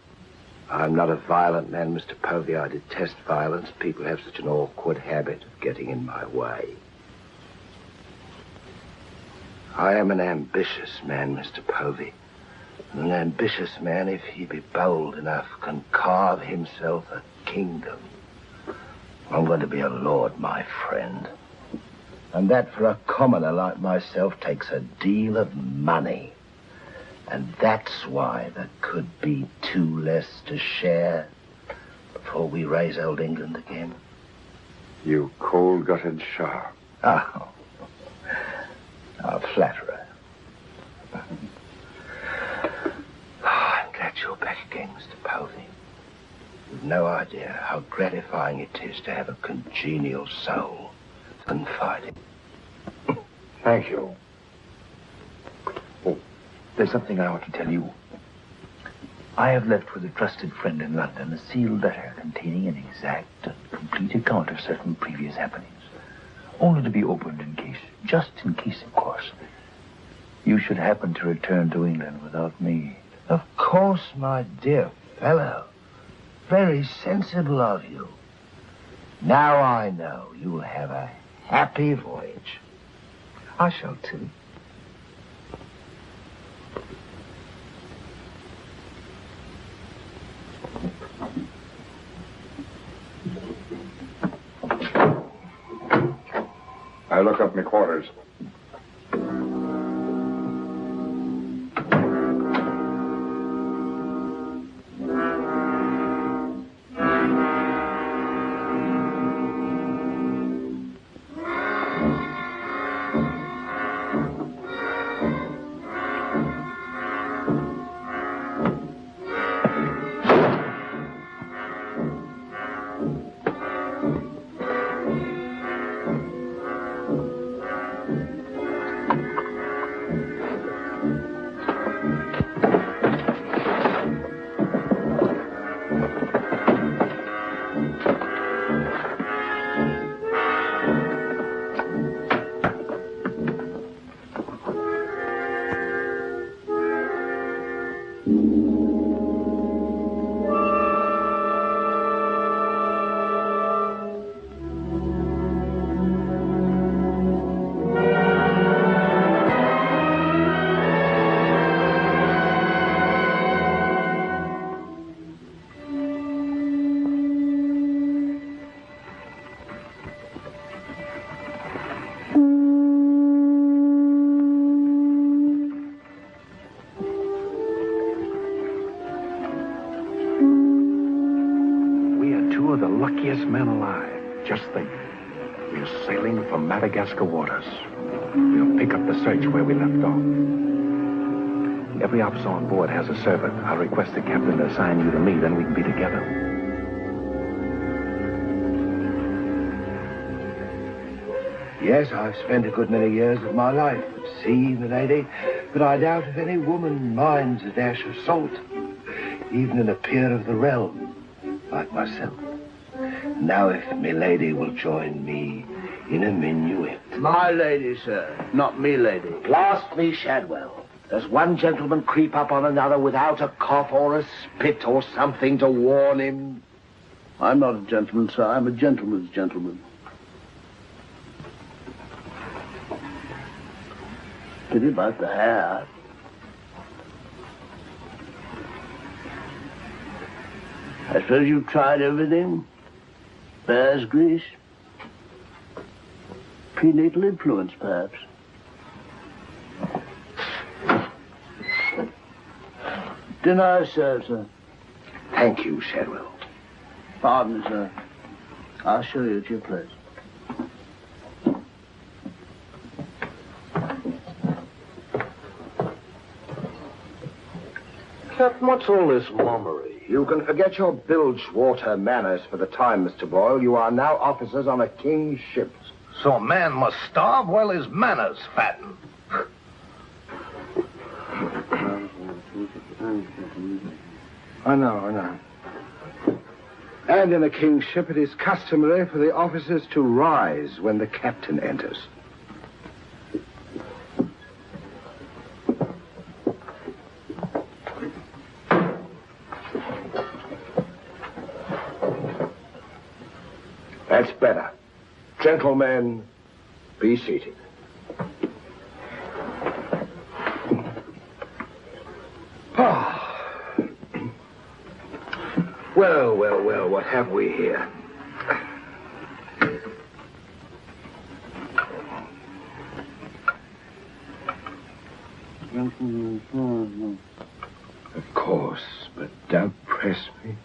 E: I'm not a violent man, Mr. Povey. I detest violence. People have such an awkward habit of getting in my way. I am an ambitious man, Mr. Povey. And an ambitious man, if he be bold enough, can carve himself a kingdom. I'm going to be a lord, my friend. And that for a commoner like myself takes a deal of money. And that's why there could be 2 less to share before we raise old England again.
J: You cold-gutted shark.
E: Oh, a flatterer. I'm glad you're back again, Mr. Povey. You've no idea how gratifying it is to have a congenial soul to confide in.
J: Thank you.
H: Oh, there's something I want to tell you. I have left with a trusted friend in London a sealed letter containing an exact and complete account of certain previous happenings. Only to be opened in case, just in case, of course, you should happen to return to England without me.
E: Of course, my dear fellow. Very sensible of you. Now I know you'll have a happy voyage. I shall too.
J: I look up my quarters.
O: Men alive. Just think. We're sailing for Madagascar waters. We'll pick up the search where we left off. Every officer on board has a servant. I'll request the captain to assign you to me, then we can be together.
E: Yes, I've spent a good many years of my life at sea, milady, but I doubt if any woman minds a dash of salt, even in a peer of the realm, like myself. Now, if milady will join me in a minuet.
I: My lady, sir, not me lady.
E: Blast me, Shadwell. Does one gentleman creep up on another without a cough or a spit or something to warn him?
I: I'm not a gentleman, sir. I'm a gentleman's gentleman. Pity about the hair. I suppose you've tried everything? Bear's grease? Prenatal influence, perhaps? Dinner served, sir.
E: Thank you, Shadwell.
I: Pardon, sir. I'll show you to your place.
E: Captain, what's all this mummery? You can forget your bilge water manners for the time, Mr. Boyle. You are now officers on a king's ship.
G: So a man must starve while his manners fatten.
E: I know. And in a king's ship, it is customary for the officers to rise when the captain enters. That's better. Gentlemen, be seated. Well, what have we here? Of course, but don't press me.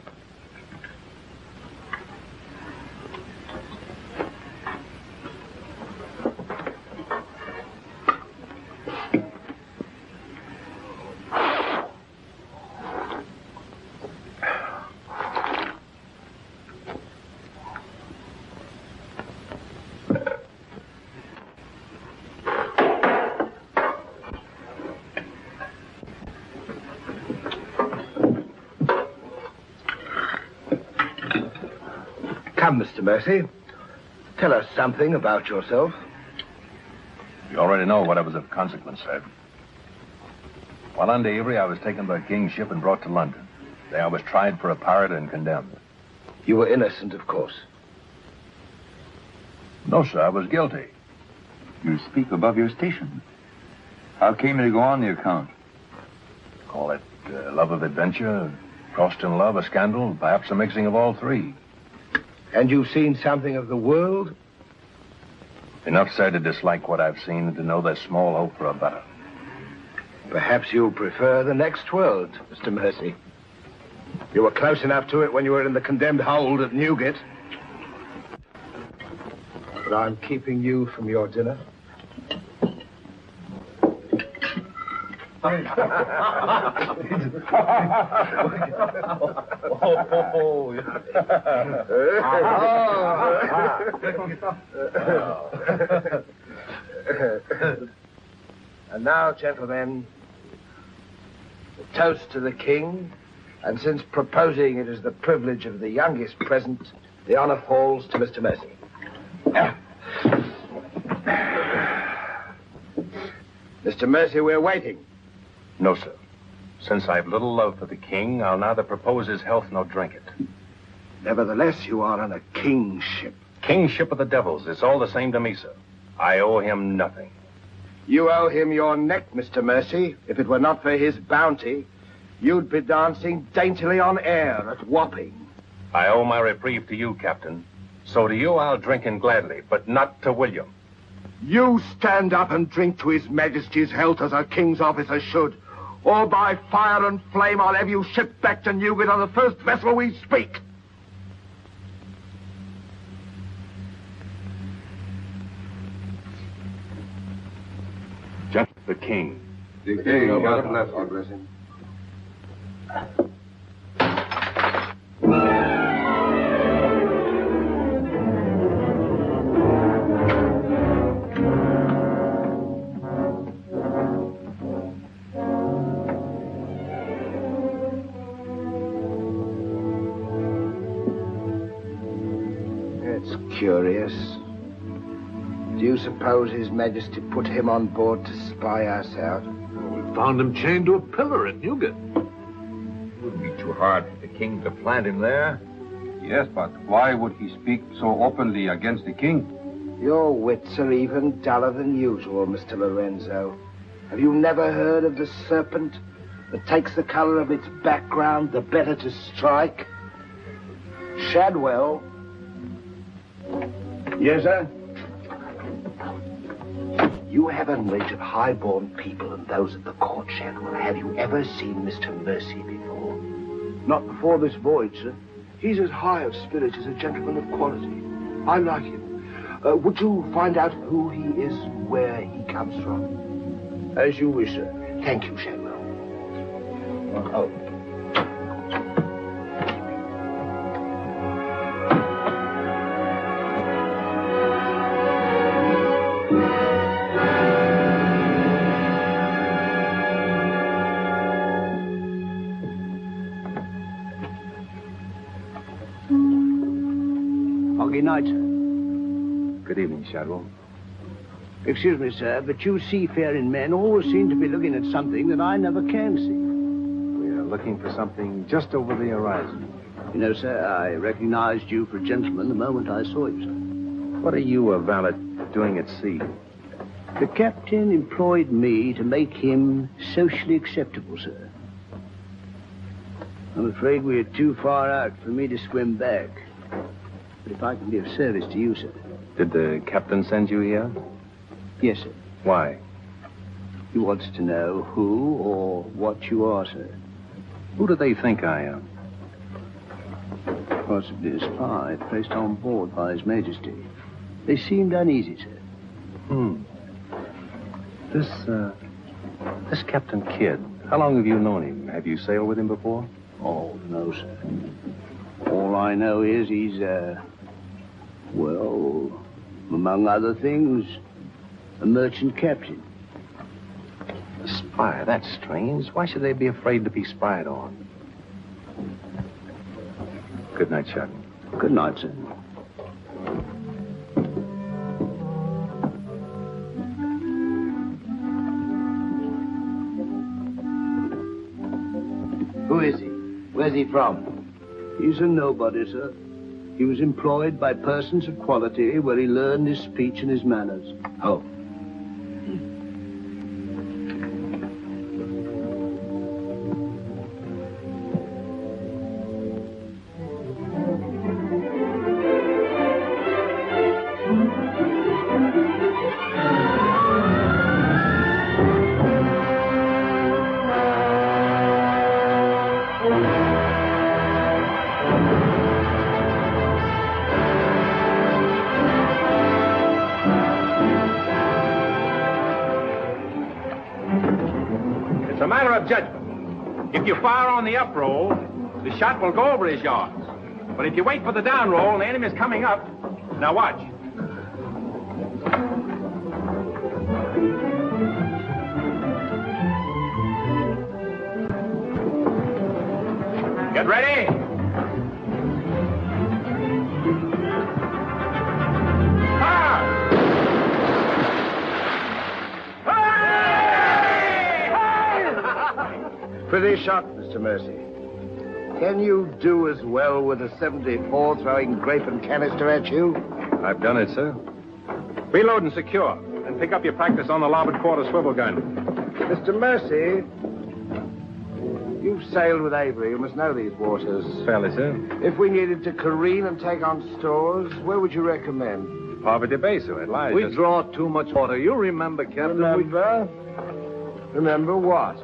E: Come, Mr. Mercy. Tell us something about yourself.
P: You already know what was of consequence, sir. While under Avery, I was taken by King's ship and brought to London. There I was tried for a pirate and condemned.
E: You were innocent, of course.
P: No, sir, I was guilty.
F: You speak above your station. How came you to go on the account?
P: Call it love of adventure, crossed in love, a scandal, perhaps a mixing of all three.
E: And you've seen something of the world?
P: Enough, sir, to dislike what I've seen and to know there's small hope for a better.
E: Perhaps you'll prefer the next world, Mr. Mercy. You were close enough to it when you were in the condemned hold at Newgate. But I'm keeping you from your dinner. And now, gentlemen, the toast to the king, and since proposing it is the privilege of the youngest present, the honor falls to Mr. Mercy. Mr. Mercy, we're waiting.
P: No, sir. Since I've little love for the king, I'll neither propose his health nor drink it.
E: Nevertheless, you are on a king's ship.
P: King's ship of the devils. It's all the same to me, sir. I owe him nothing.
E: You owe him your neck, Mr. Mercy. If it were not for his bounty, you'd be dancing daintily on air at Wapping.
P: I owe my reprieve to you, Captain. So to you I'll drink in gladly, but not to William.
E: You stand up and drink to his majesty's health as a king's officer should. Or by fire and flame I'll have you shipped back to Newgate on the first vessel we speak.
P: Just the king.
G: The king, God bless him.
E: Curious. Do you suppose His Majesty put him on board to spy us out?
G: Well, we found him chained to a pillar in Newgate.
F: It wouldn't be too hard for the king to plant him there.
Q: Yes, but why would he speak so openly against the king?
E: Your wits are even duller than usual, Mr. Lorenzo. Have you never heard of the serpent that takes the color of its background the better to strike? Shadwell. Yes, sir? You have a rate of high-born people and those at the court, Shadwell. Have you ever seen Mr. Mercy before? Not before this voyage, sir. He's as high of spirit as a gentleman of quality. I like him. Would you find out who he is, where he comes from? As you wish, sir. Thank you, Shadwell. Oh.
I: Good night, sir.
P: Good evening, Shadwell.
I: Excuse me, sir, but you seafaring men always seem to be looking at something that I never can see.
P: We are looking for something just over the horizon.
I: You know, sir, I recognized you for a gentleman the moment I saw you, sir.
P: What are you, a valet, doing at sea?
I: The captain employed me to make him socially acceptable, sir. I'm afraid we're too far out for me to swim back. But if I can be of service to you, sir.
P: Did the captain send you here?
I: Yes, sir.
P: Why?
I: He wants to know who or what you are, sir.
P: Who do they think I am?
I: Possibly a spy placed on board by His Majesty. They seemed uneasy, sir.
P: This Captain Kidd, how long have you known him? Have you sailed with him before?
I: Oh, no, sir. All I know is he's, well, among other things, a merchant captain.
P: A spy? That's strange. Why should they be afraid to be spied on? Good night, Chuck.
I: Good night, sir.
E: Who is he? Where's he from?
I: He's a nobody, sir. He was employed by persons of quality where he learned his speech and his manners.
E: Oh.
L: It's a matter of judgment. If you fire on the up roll, the shot will go over his yards. But if you wait for the down roll and the enemy's coming up, now watch. Get ready.
E: Pretty shot, Mr. Mercy. Can you do as well with a 74 throwing grape and canister at you?
P: I've done it, sir.
L: Reload and secure. Then pick up your practice on the larboard quarter swivel gun.
E: Mr. Mercy, you've sailed with Avery. You must know these waters.
P: Fairly, sir.
E: If we needed to careen and take on stores, where would you recommend?
P: Poverty Bay, sir. It lies.
G: We draw too much water. You remember, Captain?
E: Remember? Remember what?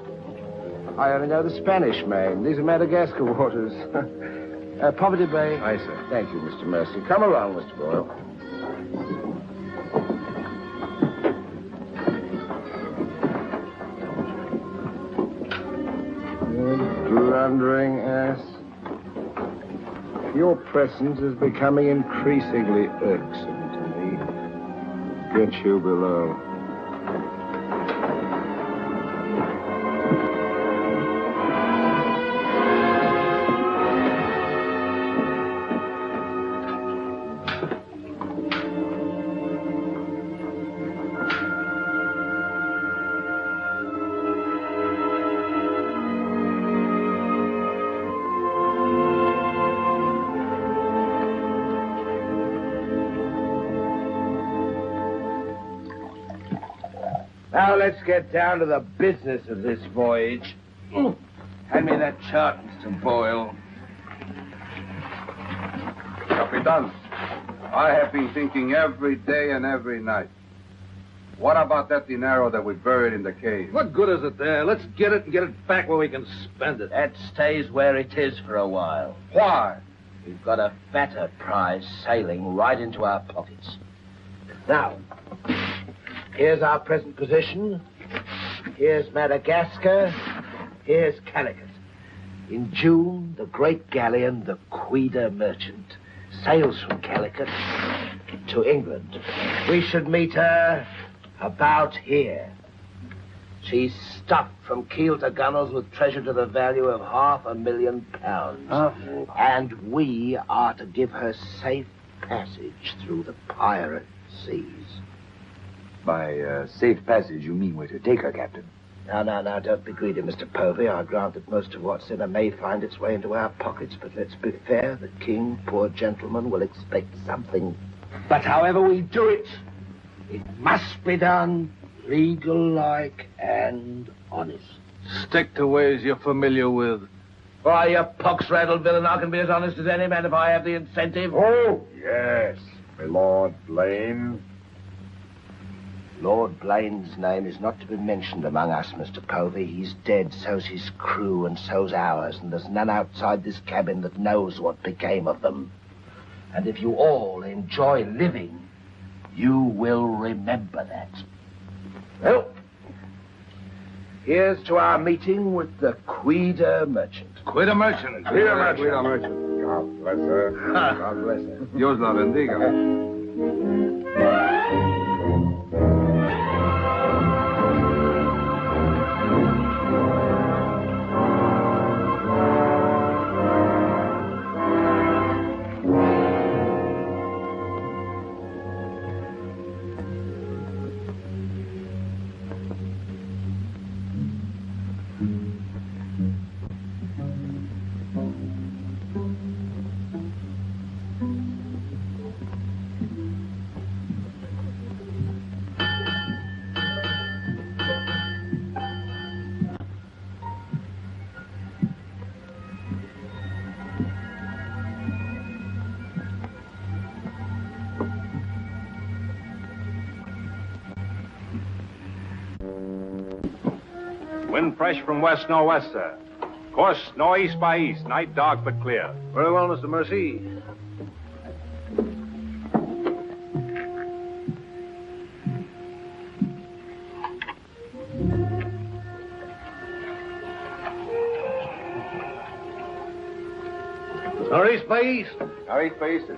E: I only know the Spanish Main. These are Madagascar waters. Poverty Bay.
P: Aye, sir.
E: Thank you, Mr. Mercy. Come along, Mr. Boyle. You blundering ass. Your presence is becoming increasingly irksome to me. Get you below. Now let's get down to the business of this voyage. Hand me that chart, Mr. Boyle.
Q: Dollz, I have been thinking every day and every night. What about that dinero that we buried in the cave?
G: What good is it there? Let's get it and get it back where we can spend it.
H: That stays where it is for a while.
Q: Why?
H: We've got a fatter prize sailing right into our pockets. Now, here's our present position. Here's Madagascar. Here's Calicut. In June, the great galleon, the Queen Merchant, sails from Calicut to England. We should meet her about here. She's stuffed from keel to gunwales with treasure to the value of £500,000. And we are to give her safe passage through the pirate seas.
F: By safe passage, you mean we're to take her, Captain?
H: No, don't be greedy, Mr. Povey. I grant that most of what's in her may find its way into our pockets, but let's be fair. The king, poor gentleman, will expect something. But however we do it, it must be done legal-like and honest.
G: Stick to ways you're familiar with.
H: Why, you pox-rattled villain, I can be as honest as any man if I have the incentive.
J: Oh, yes, my Lord Blaine.
H: Lord Blaine's name is not to be mentioned among us, Mr. Povey. He's dead, so's his crew, and so's ours, and there's none outside this cabin that knows what became of them. And if you all enjoy living, you will remember that. Well, here's to our meeting with the Queen Merchant.
G: Queen Merchant.
Q: Queen Merchant. God bless her.
H: God bless her.
Q: Dios la bendiga.
L: Wind fresh from west northwest, sir. Course northeast by east. Night dark but clear.
G: Very well, Mr. Mercy. Northeast by east.
Q: Northeast by east.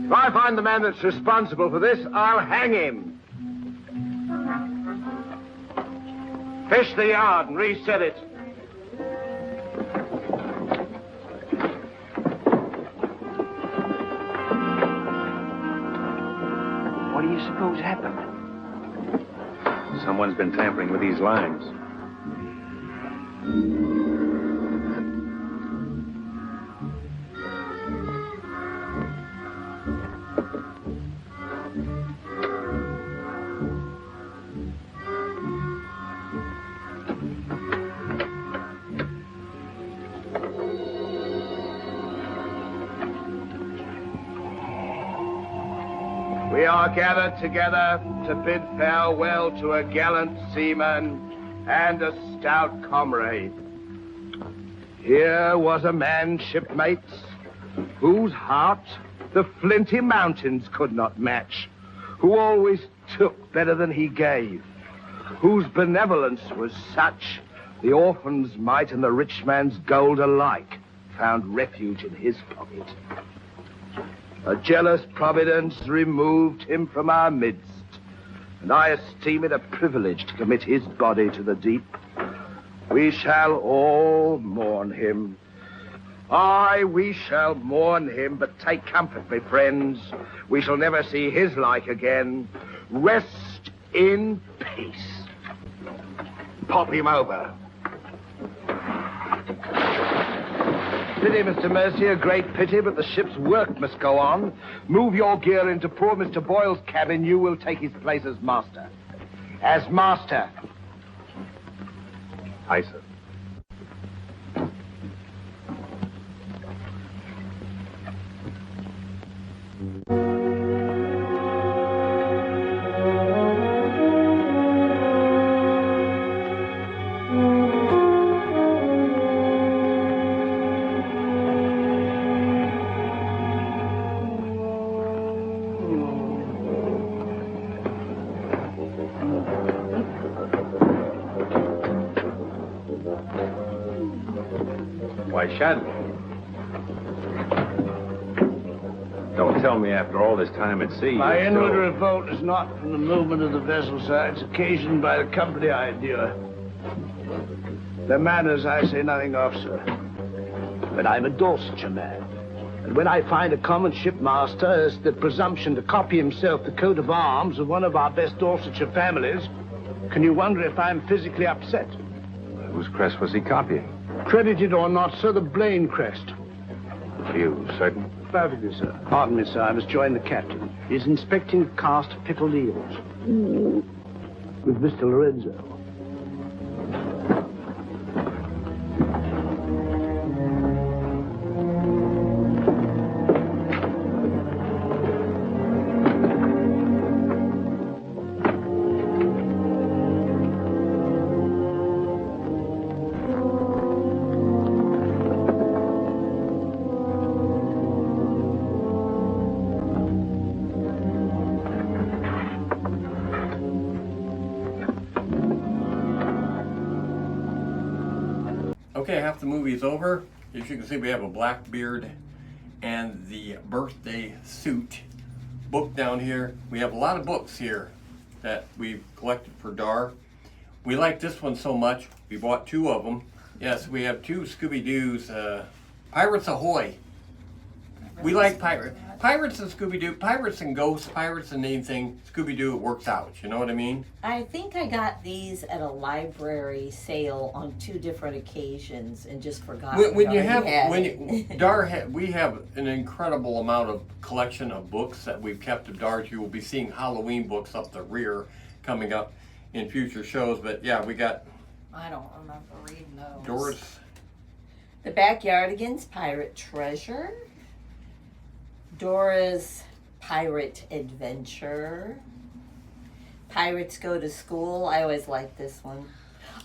G: If I find the man that's responsible for this, I'll hang him. Fish the yard and reset it.
H: What do you suppose happened?
L: Someone's been tampering with these lines.
E: We are gathered together to bid farewell to a gallant seaman and a stout comrade. Here was a man, shipmates, whose heart the flinty mountains could not match, who always took better than he gave, whose benevolence was such The orphan's mite and the rich man's gold alike found refuge in his pocket. A jealous providence removed him from our midst, and I esteem it a privilege to commit his body to the deep. We shall all mourn him. Aye, we shall mourn him, but take comfort, my friends. We shall never see his like again. Rest in peace.
H: Pop him over.
E: Pity, Mr. Mercier, great pity, but the ship's work must go on. Move your gear into poor Mr. Boyle's cabin. You will take his place as master. As master.
P: Aye, sir.
L: Why, Shad, don't tell me after all this time at sea.
I: My
L: you're
I: inward
L: still-
I: revolt is not from the movement of the vessel, sir. It's occasioned by the company I endure. Their manners I say nothing of, sir. But I'm a Dorsetshire man. And when I find a common shipmaster has the presumption to copy himself the coat of arms of one of our best Dorsetshire families, can you wonder if I'm physically upset?
P: Whose crest was he copying?
I: Credited or not, sir, the Blaine crest.
P: Are you certain?
I: Perfectly, sir. Pardon me, sir. I must join the captain. He's inspecting a cast of pickled eels. With Mr. Lorenzo.
C: Okay, half the movie's over. As you can see, we have a Blackbeard and the birthday suit book down here. We have a lot of books here that we've collected for Dar. We like this one so much, we bought two of them. Yes, we have two Scooby-Doo's. Pirates Ahoy. We like Pirates and Scooby-Doo. Pirates and Ghosts, Pirates and anything. Scooby-Doo, it works out. You know what I mean?
D: I think I got these at a library sale on 2 different occasions and just forgot.
C: We have an incredible amount of collection of books that we've kept of Dar's. You will be seeing Halloween books up the rear coming up in future shows. But yeah, we got.
N: I don't remember reading those.
C: Doris.
D: The Backyardigans Pirate Treasure. Dora's Pirate Adventure. Pirates Go to School. I always like this one.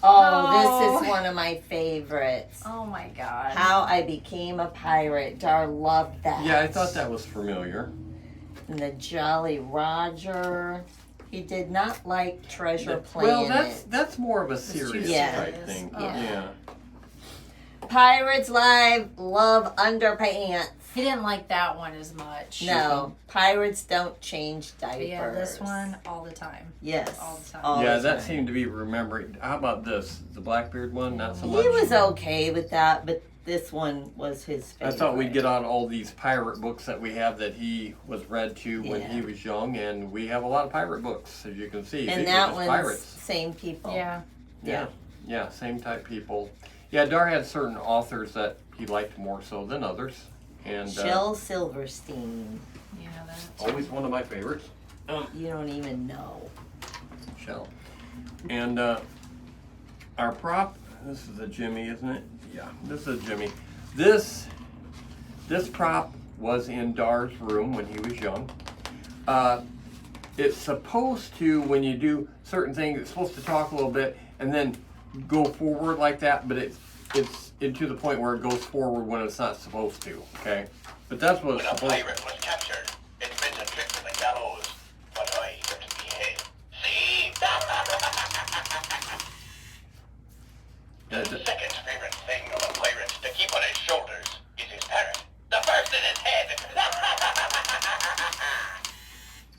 D: Oh, this is one of my favorites.
N: Oh my God.
D: How I Became a Pirate. Dar loved that.
C: Yeah, I thought that was familiar.
D: And the Jolly Roger. He did not like Treasure Planet.
C: Well, that's more of a serious type thing.
D: Yeah. Pirates Love Underpants.
N: He didn't like that one as much.
D: No, pirates don't change diapers.
N: But yeah, this one all the time.
D: Yes,
N: all the time.
C: Yeah, that seemed to be remembering. How about this? The Blackbeard one? Not so much.
D: He was okay with that, but this one was his favorite.
C: I thought we'd get on all these pirate books that we have that he was read to when he was young, and we have a lot of pirate books, as you can see.
D: And
C: these
D: that
C: one's
D: pirates. Same people.
C: Yeah, same type people. Yeah, Dar had certain authors that he liked more so than others. And
D: Shel Silverstein.
N: Yeah, that's
C: always one of my favorites.
D: You don't even know.
C: Shel. And our prop, this is a Jimmy, isn't it? Yeah, this is a Jimmy. This prop was in Dar's room when he was young. It's supposed to, when you do certain things, it's supposed to talk a little bit and then go forward like that, but it's to the point where it goes forward when it's not supposed to, okay? But that's what it's supposed to.
R: When a pirate was captured, it meant a trip to the gallows, but I ripped the head. See?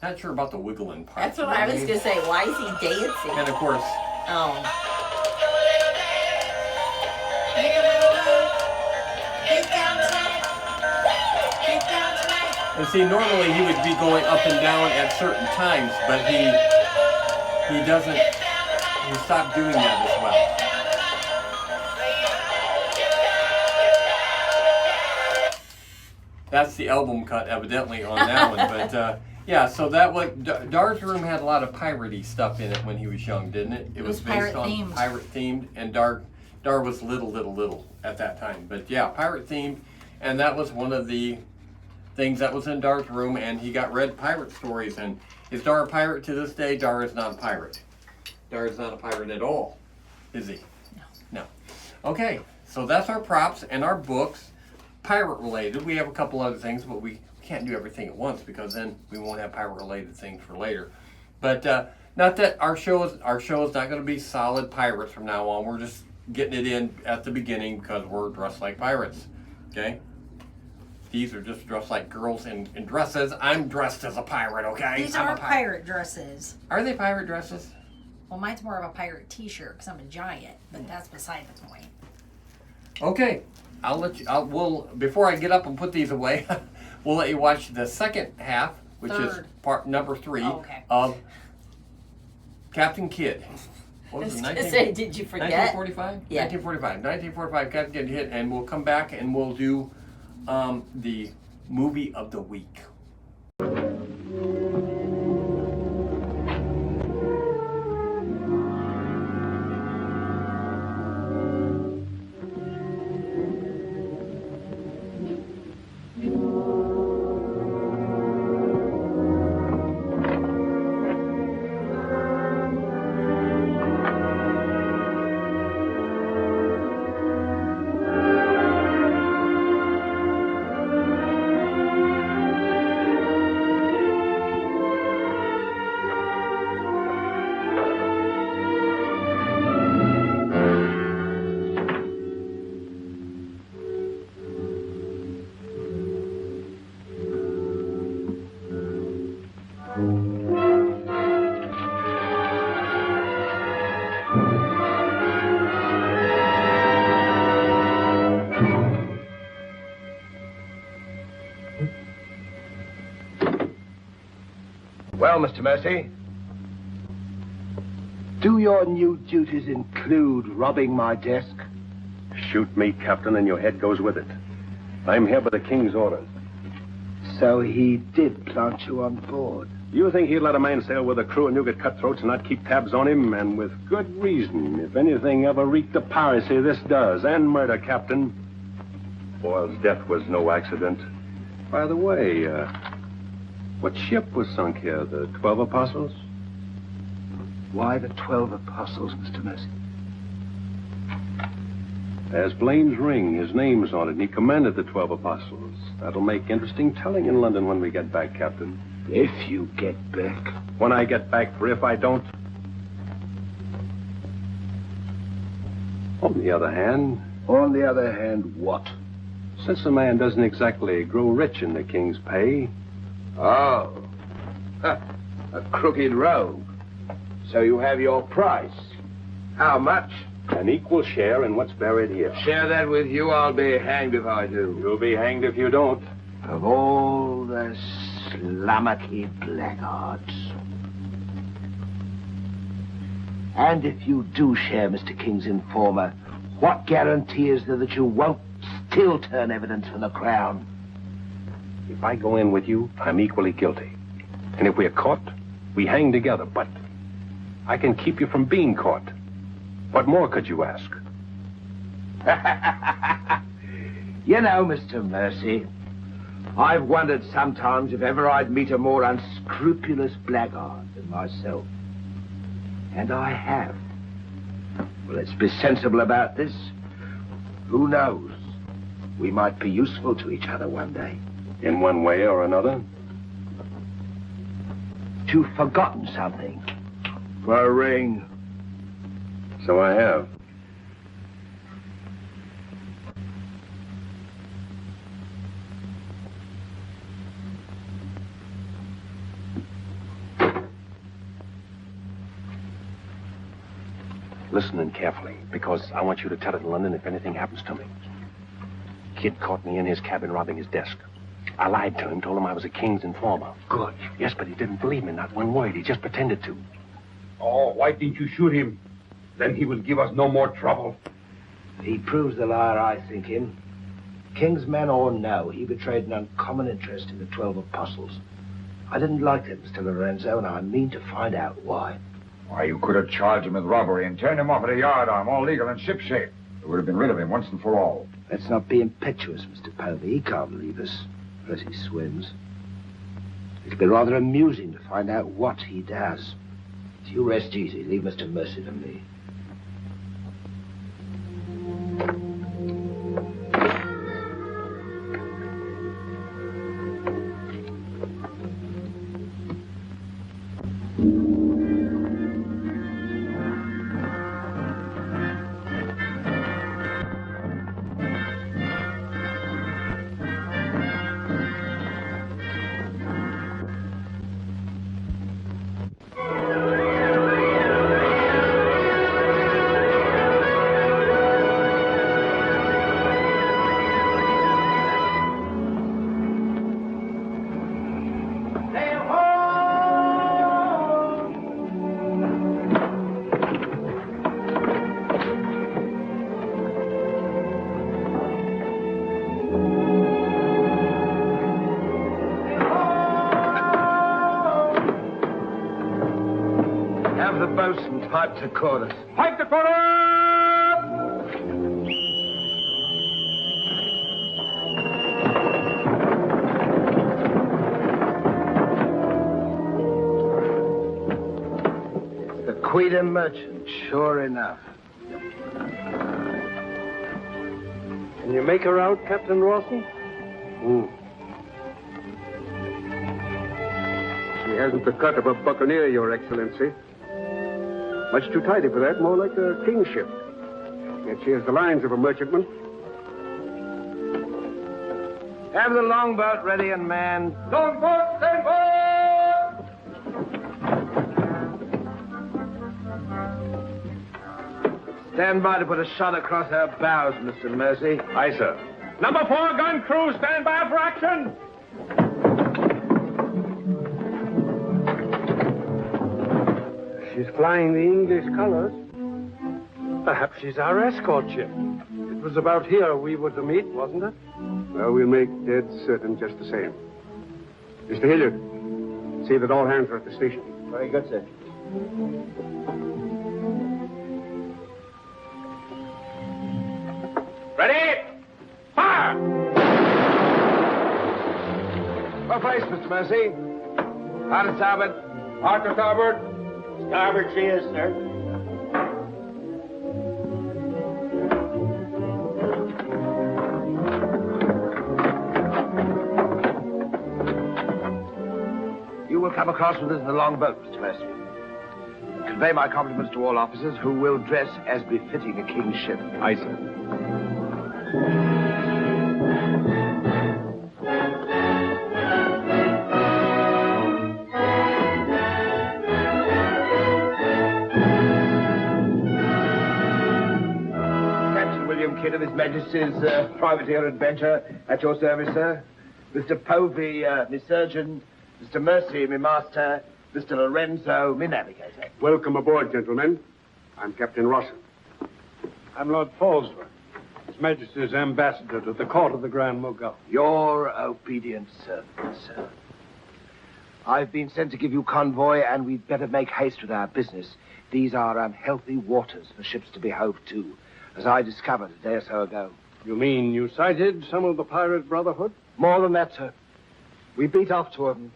C: Not sure about the wiggling part.
D: That's what I was gonna say. Why is he dancing?
C: And of course.
D: Oh.
C: And see, normally he would be going up and down at certain times, but he doesn't. He stopped doing that as well. That's the album cut, evidently, on that one. But yeah, so that was Dar's room had a lot of piratey stuff in it when he was young, didn't it? It was based on pirate themed, and Dar was little at that time. But yeah, pirate themed, and that was one of the things that was in Dar's room, and he got read pirate stories. And is Dar a pirate to this day? Dar is not a pirate. Dar is not a pirate at all, is he? No. Okay, so that's our props and our books. Pirate related. We have a couple other things, but we can't do everything at once because then we won't have pirate related things for later. But not that our show is not going to be solid pirates from now on. We're just getting it in at the beginning because we're dressed like pirates. Okay? These are just dressed like girls in dresses. I'm dressed as a pirate, okay?
N: These are pirate dresses.
C: Are they pirate dresses?
N: Well, mine's more of a pirate t-shirt because I'm a giant, but that's beside the point.
C: Okay. I'll let you. We'll before I get up and put these away, we'll let you watch the second half, which is part number 3 of Captain Kidd. What was it?
D: Did you forget?
C: 1945.
D: Yeah.
C: 1945. Captain Kidd, and we'll come back and we'll do the movie of the week.
E: Well, Mr. Mercy, do your new duties include robbing my desk?
G: Shoot me, Captain, and your head goes with it. I'm here by the King's orders.
E: So he did plant you on board?
G: You think he'd let a man sail with a crew and you get cutthroats and not keep tabs on him? And with good reason. If anything ever reeked of piracy, this does. And murder, Captain. Boyle's death was no accident. By the way, what ship was sunk here? The 12 Apostles?
E: Why the 12 Apostles, Mr. Mercy?
G: There's Blaine's ring. His name's on it, and he commanded the 12 Apostles. That'll make interesting telling in London when we get back, Captain.
E: If you get back.
G: When I get back, for if I don't. On the other hand...
E: On the other hand, what?
G: Since a man doesn't exactly grow rich in the King's pay...
E: Oh. A crooked rogue. So you have your price. How much?
G: An equal share in what's buried here.
E: Share that with you, I'll be hanged if I do.
G: You'll be hanged if you don't.
E: Of all the slummocky blackguards. And if you do share Mr. King's informer, what guarantee is there that you won't still turn evidence for the Crown?
G: If I go in with you, I'm equally guilty. And if we're caught, we hang together. But I can keep you from being caught. What more could you ask?
E: You know, Mr. Mercy, I've wondered sometimes if ever I'd meet a more unscrupulous blackguard than myself. And I have. Well, let's be sensible about this. Who knows? We might be useful to each other one day.
G: In one way or another?
E: You've forgotten something. For a ring.
G: So I have.
O: listening carefully, because I want you to tell it in London if anything happens to me. Kid caught me in his cabin robbing his desk. I lied to him, told him I was a king's informer.
K: Good.
O: Yes, but he didn't believe me, not one word. He just pretended to.
K: Oh, why didn't you shoot him? Then he will give us no more trouble.
I: He proves the liar I think him. King's men or no, he betrayed an uncommon interest in the 12 apostles. I didn't like that, Mr. Lorenzo, and I mean to find out why.
J: Why, you could have charged him with robbery and turned him off at a yardarm, all legal and shipshape. We would have been rid of him once and for all.
I: Let's not be impetuous, Mr. Povey. He can't leave us, unless he swims. It'll be rather amusing to find out what he does. So you rest easy. Leave Mr. Mercy to me. Pipe to quarters.
L: Pipe to quarters!
I: The Queen merchant, sure enough.
G: Can you make her out, Captain Rawson? She hasn't the cut of a buccaneer, Your Excellency. Much too tidy for that, more like a kingship. Yet she has the lines of a merchantman.
I: Have the longboat ready and manned.
L: Longboat, stand by!
I: Stand by to put a shot across her bows, Mr. Mercy.
L: Aye, sir. Number 4 gun crew, stand by for action!
G: She's flying the English colors. Perhaps she's our escort ship. It was about here we were to meet, wasn't it? Well, we'll make dead certain just the same. Mr. Hilliard, see that all hands are at the station.
I: Very good, sir.
L: Ready? Fire!
I: Well placed, Mr. Mercy. Hard to starboard.
L: Hard to starboard.
M: Starboard she is, sir.
I: You will come across with us in the longboat, Mr. Mercy. Convey my compliments to all officers who will dress as befitting a king's ship.
G: Aye, sir.
I: Kidd of His Majesty's privateer adventure at your service, sir. Mr. Povey, me surgeon. Mr. Mercy, me master. Mr. Lorenzo, me navigator.
G: Welcome aboard, gentlemen. I'm Captain Rawson. I'm Lord Falsworth, His Majesty's ambassador to the court of the Grand Mogul.
I: Your obedient servant, sir. I've been sent to give you convoy, and we'd better make haste with our business. These are unhealthy waters for ships to be hove to, as I discovered a day or so ago.
G: You mean you sighted some of the pirate brotherhood?
I: More than that, sir. We beat off 2 of them.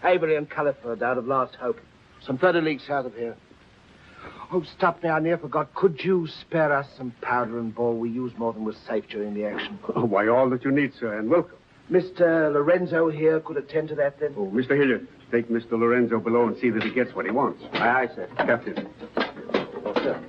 I: Avery and Culliford out of Last Hope. Some 30 leagues south of here. Oh, stop me, I near forgot. Could you spare us some powder and ball? We used more than was safe during the action.
G: Oh, why, all that you need, sir, and welcome.
I: Mr. Lorenzo here could attend to that, then?
G: Oh, Mr. Hilliard, take Mr. Lorenzo below and see that he gets what he wants.
I: Aye, aye, sir.
G: Captain.
I: Oh, sir.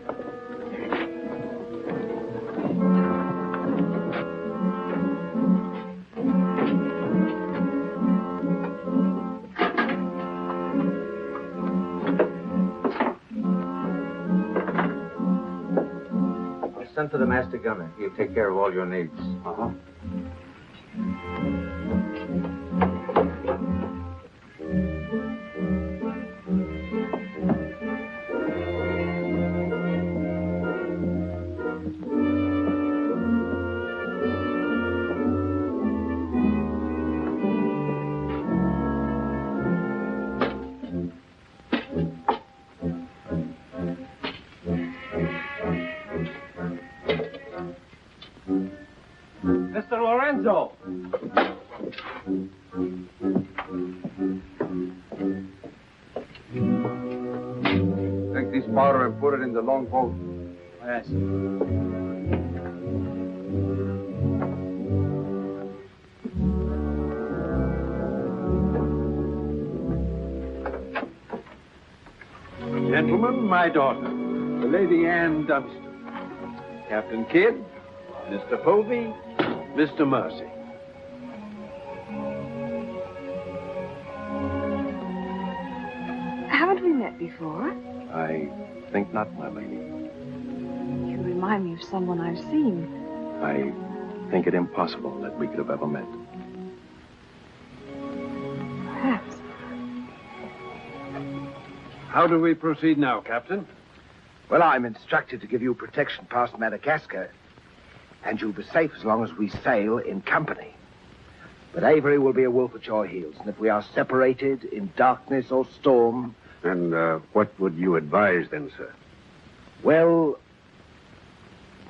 S: send for the master gunner. He'll take care of all your needs.
K: Uh-huh.
L: Mr. Lorenzo!
Q: Take this powder and put it in the long boat.
L: Yes.
K: Gentlemen, my daughter, the Lady Ann Dunstan. Captain Kidd, Mr. Povey, Mr. Mercy.
T: Haven't we met before?
O: I think not, my lady.
T: You remind me of someone I've seen.
O: I think it impossible that we could have ever met.
T: Perhaps.
K: How do we proceed now, Captain?
E: Well, I'm instructed to give you protection past Madagascar, and you'll be safe as long as we sail in company. But Avery will be a wolf at your heels, and if we are separated in darkness or storm...
G: And what would you advise then, sir?
E: Well,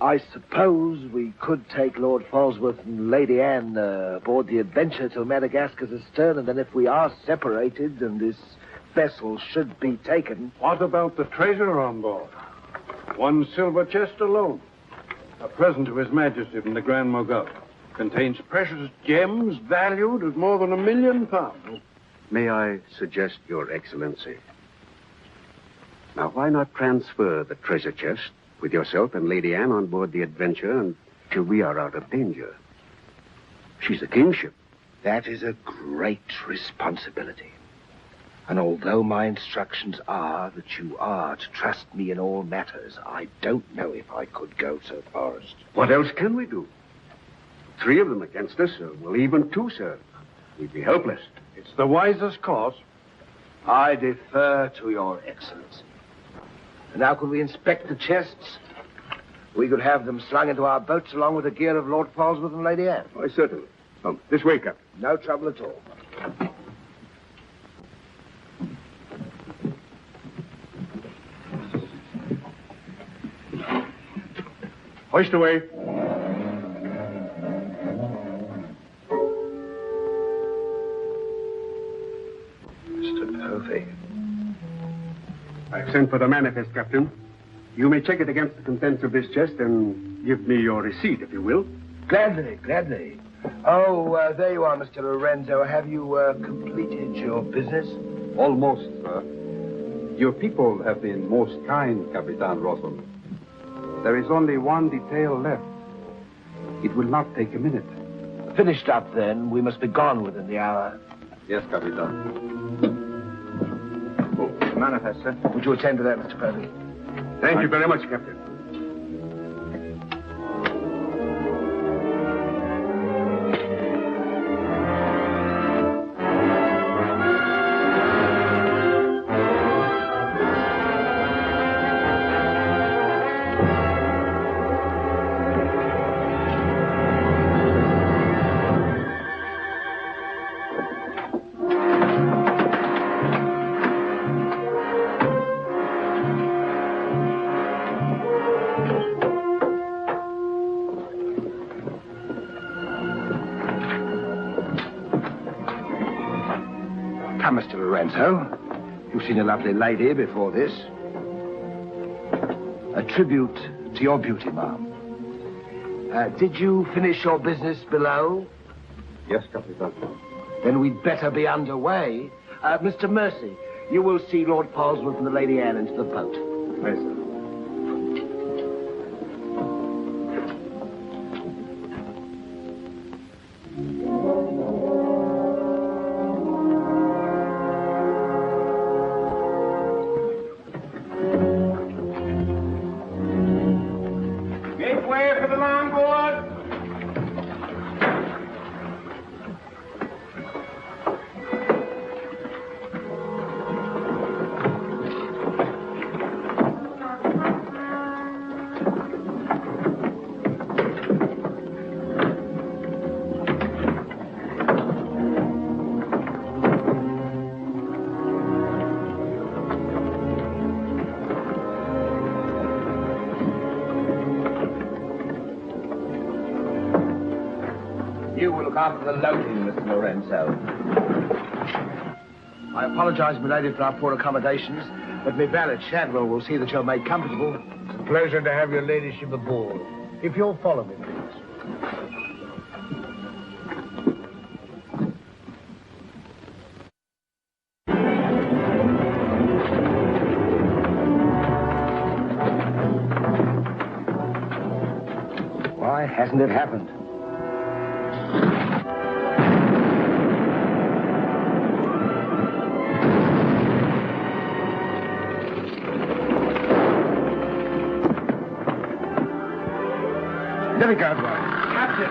E: I suppose we could take Lord Falsworth and Lady Anne aboard the Adventure till Madagascar's astern, and then if we are separated and this vessel should be taken...
K: What about the treasure on board? One silver chest alone. A present to His Majesty from the Grand Mogul. Contains precious gems valued at more than £1 million.
G: May I suggest, Your Excellency? Now, why not transfer the treasure chest with yourself and Lady Anne on board the Adventure until we are out of danger? She's a kingship.
E: That is a great responsibility. And although my instructions are that you are to trust me in all matters, I don't know if I could go so far as...
G: What else can we do? 3 of them against us, well, even 2, sir. We'd be helpless.
K: It's the wisest course.
E: I defer to Your Excellency. And now could we inspect the chests? We could have them slung into our boats along with the gear of Lord Falsworth and Lady Anne.
G: Why, certainly. This way, Captain.
E: No trouble at all.
K: Hoist away.
E: Mr. Povey.
G: I've sent for the manifest, Captain. You may check it against the contents of this chest and give me your receipt, if you will.
E: Gladly, gladly. Oh, there you are, Mr. Lorenzo. Have you completed your business?
Q: Almost, sir. Your people have been most kind, Capitan Rossum. There is only one detail left. It will not take a minute.
E: Finished up, then. We must be gone within the hour.
Q: Yes, Capitan.
E: Manifest, sir. Would you attend to that, Mr. Povey?
G: Thank you very much, Captain.
E: Come, Mr. Lorenzo. You've seen a lovely lady before this. A tribute to your beauty, ma'am. Did you finish your business below?
Q: Yes, Capitan.
E: Then we'd better be underway. Mr. Mercy, you will see Lord Falsworth and the Lady Anne into the boat.
G: Yes, sir.
H: after the loading, Mr. Lorenzo.
I: I apologize, milady, for our poor accommodations, but my valet, Shadwell, will see that you're made comfortable.
J: It's a pleasure to have your ladyship aboard.
I: If you'll follow me, please.
E: Why hasn't it happened?
I: Let it go, boy. Captain!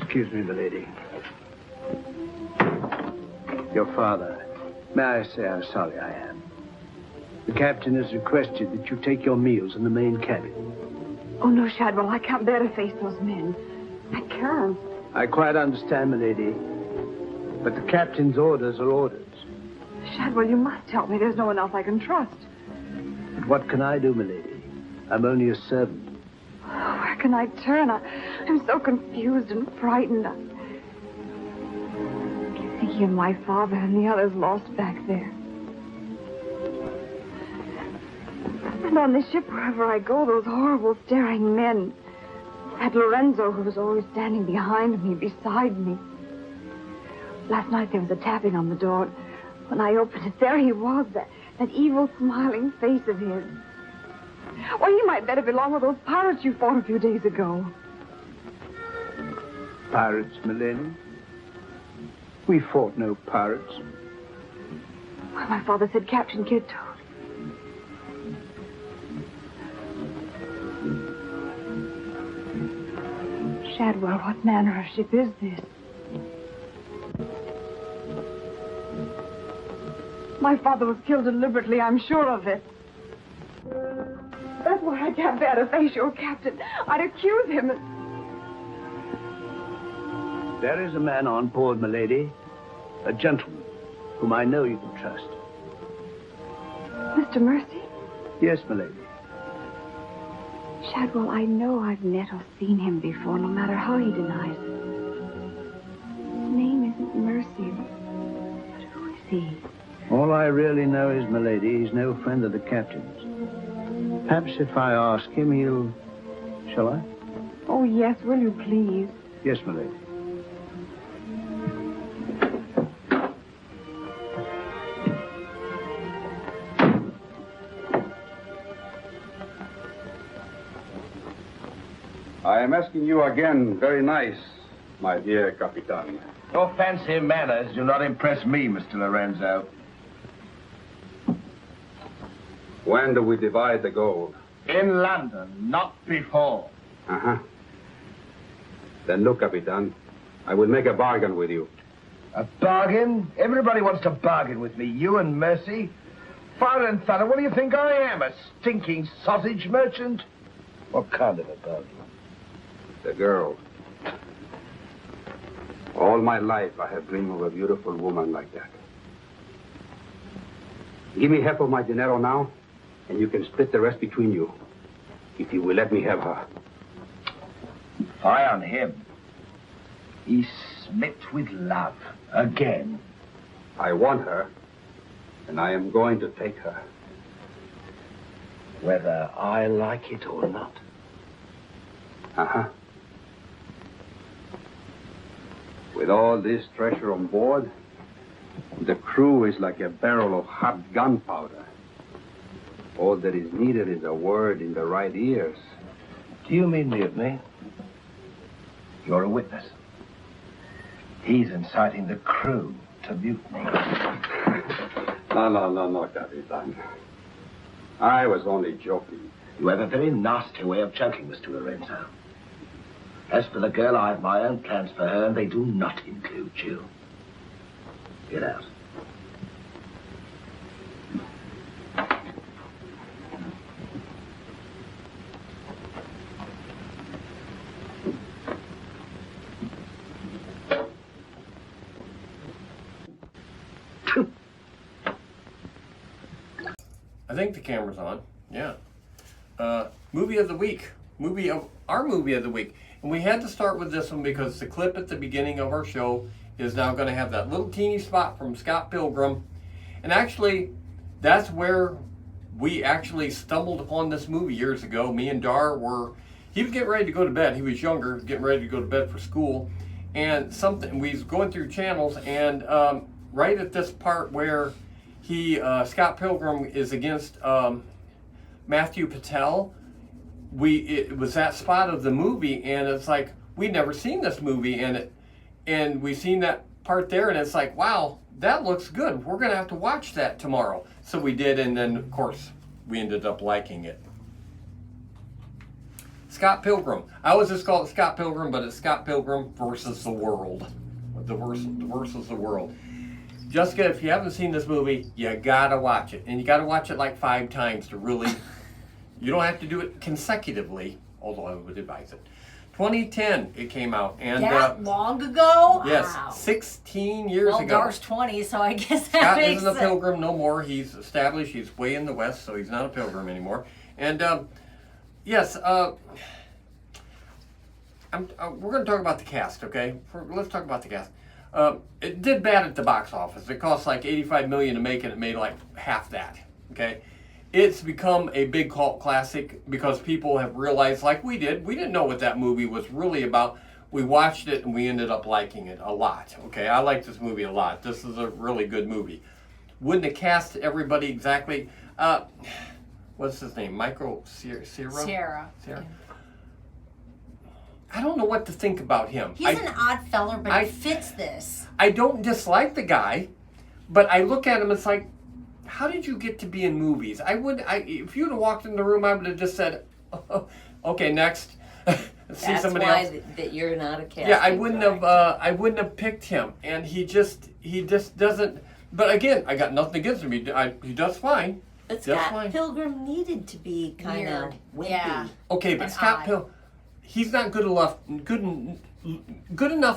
I: Excuse me, milady. Your father. May I say how sorry I am? The captain has requested that you take your meals in the main cabin.
T: Oh, no, Shadwell, I can't bear to face those men. I can't.
I: I quite understand, milady. But the captain's orders are orders.
T: Shadwell, you must help me. There's no one else I can trust.
I: But what can I do, milady? I'm only a servant.
T: Oh, where can I turn? I'm so confused and frightened. I keep thinking of my father and the others lost back there. And on this ship, wherever I go, those horrible staring men. That Lorenzo who was always standing behind me, beside me. Last night there was a tapping on the door. When I opened it, there he was, that evil, smiling face of his. Well, he might better belong with those pirates you fought a few days ago.
I: Pirates, milady? We fought no pirates.
T: Well, my father said Captain Kidd told. Shadwell, what manner of ship is this? My father was killed deliberately, I'm sure of it. That's why I can't bear to face your captain. I'd accuse him.
I: There is a man on board, milady. A gentleman whom I know you can trust.
T: Mr. Mercy?
I: Yes, milady.
T: Shadwell, I know I've met or seen him before, no matter how he denies it. His name isn't Mercy. But who is he?
I: All I really know is, milady, he's no friend of the captain's. Perhaps if I ask him, he'll... Shall I?
T: Oh, yes, will you please?
I: Yes, milady.
K: I am asking you again, very nice, my dear Capitan.
H: Your fancy manners do not impress me, Mr. Lorenzo.
K: When do we divide the gold?
H: In London, not before.
K: Uh-huh. Then look, Capitan, I will make a bargain with you.
E: A bargain? Everybody wants to bargain with me. You and Mercy. Fire and thunder, what do you think I am? A stinking sausage merchant? What kind of a bargain?
K: The girl. All my life I have dreamed of a beautiful woman like that. Give me half of my dinero now, and you can split the rest between you, if you will let me have her.
H: Fie on him. He's smit with love again.
K: I want her, and I am going to take her.
E: Whether I like it or not.
K: Uh-huh. With all this treasure on board, the crew is like a barrel of hot gunpowder. All that is needed is a word in the right ears.
E: Do you mean mutiny? You're a witness. He's inciting the crew to mutiny.
Q: No, Capitan. I was only joking.
E: You have a very nasty way of joking, Mr. Lorenzo. As for the girl, I have my own plans for her, and they do not include you. Get out.
C: I think the camera's on. Yeah. Movie of the week. Our movie of the week. And we had to start with this one because the clip at the beginning of our show is now going to have that little teeny spot from Scott Pilgrim. And actually, that's where we actually stumbled upon this movie years ago. Me and Dar he was getting ready to go to bed. He was younger, getting ready to go to bed for school. And we was going through channels, and right at this part where Scott Pilgrim is against Matthew Patel, it was that spot of the movie, and it's like, we'd never seen this movie, and we seen that part there, and it's like, wow, that looks good. We're going to have to watch that tomorrow. So we did, and then, of course, we ended up liking it. Scott Pilgrim. I always just call it Scott Pilgrim, but it's Scott Pilgrim versus the world. Versus the world. Jessica, if you haven't seen this movie, you gotta watch it. And you gotta watch it like 5 times to really, you don't have to do it consecutively, although I would advise it. 2010, it came out. And
N: that long ago?
C: Yes,
N: wow.
C: 16 years ago.
N: Well, Dar's 20, so I guess that
C: Scott
N: makes
C: isn't a
N: sense.
C: pilgrim no more. He's established. He's way in the West, so he's not a pilgrim anymore. And yes, we're going to talk about the cast, okay? Let's talk about the cast. It did bad at the box office. It cost like $85 million to make, and it made like half that, okay? It's become a big cult classic because people have realized, like we did, we didn't know what that movie was really about. We watched it and we ended up liking it a lot, okay? I like this movie a lot. This is a really good movie. Wouldn't have cast everybody exactly. What's his name? Michael Cera?
N: Cera.
C: I don't know what to think about him.
N: He's an odd feller, but he fits this.
C: I don't dislike the guy, but I look at him, it's like, how did you get to be in movies? If you'd have walked in the room, I would have just said, oh, okay, next. See somebody else.
D: That's why that you're not a casting
C: Yeah, I wouldn't have picked him, and he just doesn't. But again, I got nothing against him. He does fine.
D: But Scott Pilgrim needed to be kind of wimpy.
N: Yeah.
C: Okay, but Scott Pilgrim, he's not good enough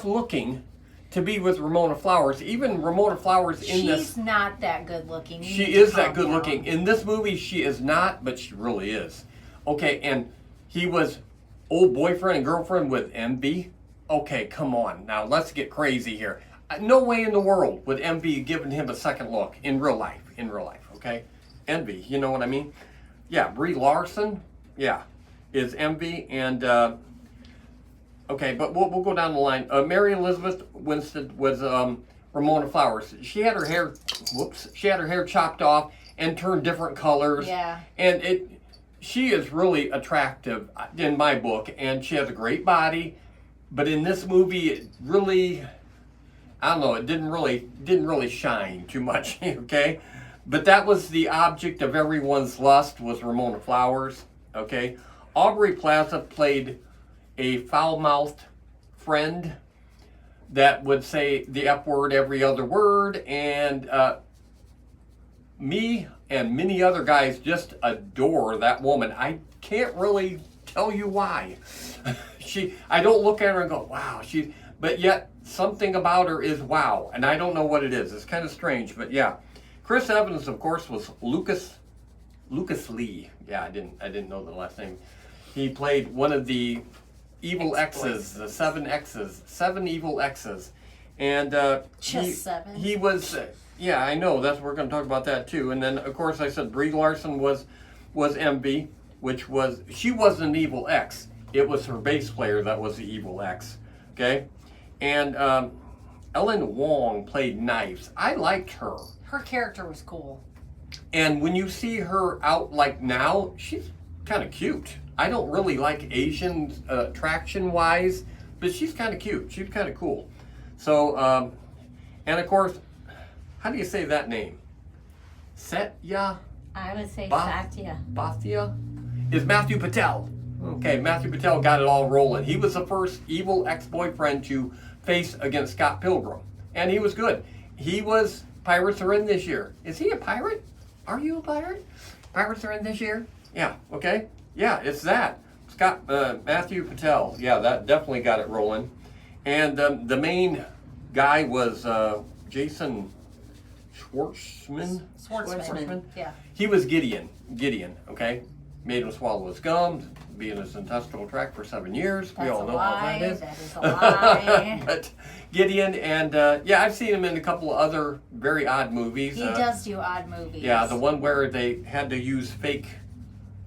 C: looking to be with Ramona Flowers. Even Ramona Flowers in this.
N: She's not that good looking.
C: She is that good looking. In this movie, she is not, but she really is. Okay, and he was old boyfriend and girlfriend with MB. Okay, come on. Now, let's get crazy here. No way in the world would MB given him a second look in real life. Okay? Envy, you know what I mean? Yeah, Brie Larson, yeah, is Envy, and okay, but we'll go down the line. Mary Elizabeth Winstead was Ramona Flowers. She had her hair chopped off and turned different colors.
N: Yeah.
C: And she is really attractive in my book, and she has a great body, but in this movie, it really, I don't know, it didn't really shine too much, okay? But that was the object of everyone's lust, was Ramona Flowers, okay? Aubrey Plaza played a foul-mouthed friend that would say the F word every other word, and me and many other guys just adore that woman. I can't really tell you why. I don't look at her and go, wow, but yet something about her is wow, and I don't know what it is. It's kind of strange, but yeah. Chris Evans, of course, was Lucas Lee. Yeah, I didn't know the last name. He played one of the evil X's, the 7 evil X's, and
N: seven.
C: He was, yeah, I know. We're going to talk about that too. And then, of course, I said Brie Larson was MB, she wasn't an evil X. It was her bass player that was the evil X. Okay, and Ellen Wong played Knives. I liked her.
N: Her character was cool.
C: And when you see her out like now, she's kind of cute. I don't really like Asian attraction-wise, but she's kind of cute. She's kind of cool. So, and of course, how do you say that name? Satya?
N: I would say Satya.
C: Bhatia? Is Matthew Patel. Okay, Matthew Patel got it all rolling. He was the first evil ex-boyfriend to face against Scott Pilgrim. And he was good. He was, Pirates are in this year. Is he a pirate? Are you a pirate? Pirates are in this year? Yeah, okay. Yeah, it's that. Scott, Matthew Patel. Yeah, that definitely got it rolling. And the main guy was Jason Schwartzman.
N: Yeah.
C: He was Gideon, okay? Made him swallow his gum, be in his intestinal tract for 7 years. We all know how that is.
N: That is a lie.
C: But Gideon, and yeah, I've seen him in a couple of other very odd movies.
N: He does do odd movies.
C: Yeah, the one where they had to use fake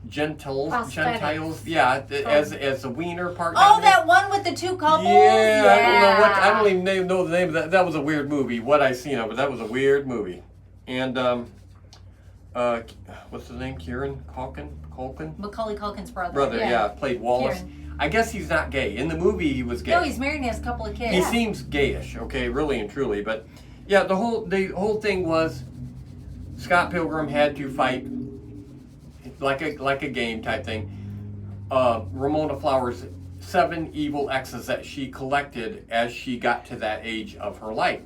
C: Gentiles, yeah, as the wiener part.
N: Oh, that one with the two couples?
C: Yeah, I don't even know the name of that. That was a weird movie, what I seen of it. That was a weird movie. And, what's his name? Kieran Culkin?
N: Macaulay Culkin's brother.
C: Yeah, played Wallace.
N: Kieran.
C: I guess he's not gay. In the movie, he was gay.
N: No, he's married and has a couple of kids.
C: He seems gayish, okay, really and truly. But, yeah, the whole thing was Scott Pilgrim had to fight like a game type thing. Ramona Flowers' 7 evil exes that she collected as she got to that age of her life.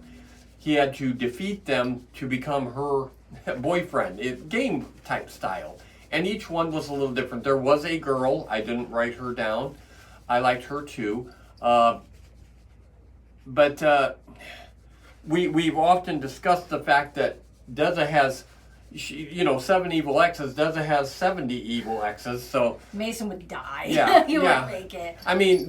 C: He had to defeat them to become her boyfriend, game type style. And each one was a little different. There was a girl, I didn't write her down. I liked her too. But we've often discussed the fact that Deza has 7 evil exes. Deza has 70 evil exes. So
N: Mason would die.
C: Yeah,
N: he wouldn't make it.
C: I mean,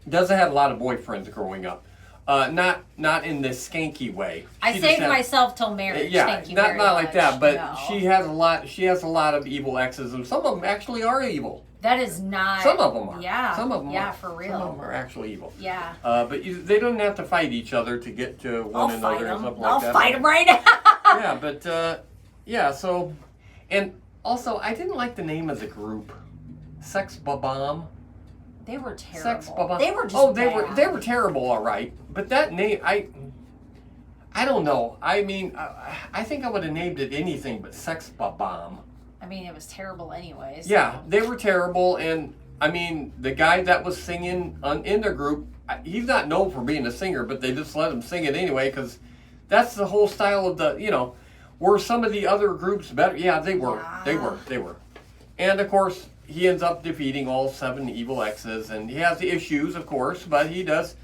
C: Deza had a lot of boyfriends growing up. Not in this skanky way.
N: I saved myself till marriage.
C: Yeah,
N: Thank you
C: not
N: very much.
C: like that. But
N: No.
C: she has a lot. She has a lot of evil exes, and some of them actually are evil.
N: That is not.
C: Some of them are.
N: Yeah.
C: Some of them
N: yeah,
C: are.
N: for real.
C: Some of them are actually evil.
N: Yeah.
C: But they don't have to fight each other to get to one another and stuff like that.
N: I'll fight them right now.
C: Yeah, but yeah. So, and also, I didn't like the name of the group, Sex Babam.
N: They were terrible.
C: Sex Babam.
N: They were just
C: they were terrible, all right. But that name, I don't know. I mean, I think I would have named it anything but Sex Babam.
N: I mean, it was terrible anyways.
C: Yeah, they were terrible, and I mean, the guy that was singing in their group, he's not known for being a singer, but they just let him sing it anyway, because that's the whole style of the, were some of the other groups better? Yeah, they were. Yeah. They were. And of course, he ends up defeating all 7 evil exes, and he has the issues, of course, but he does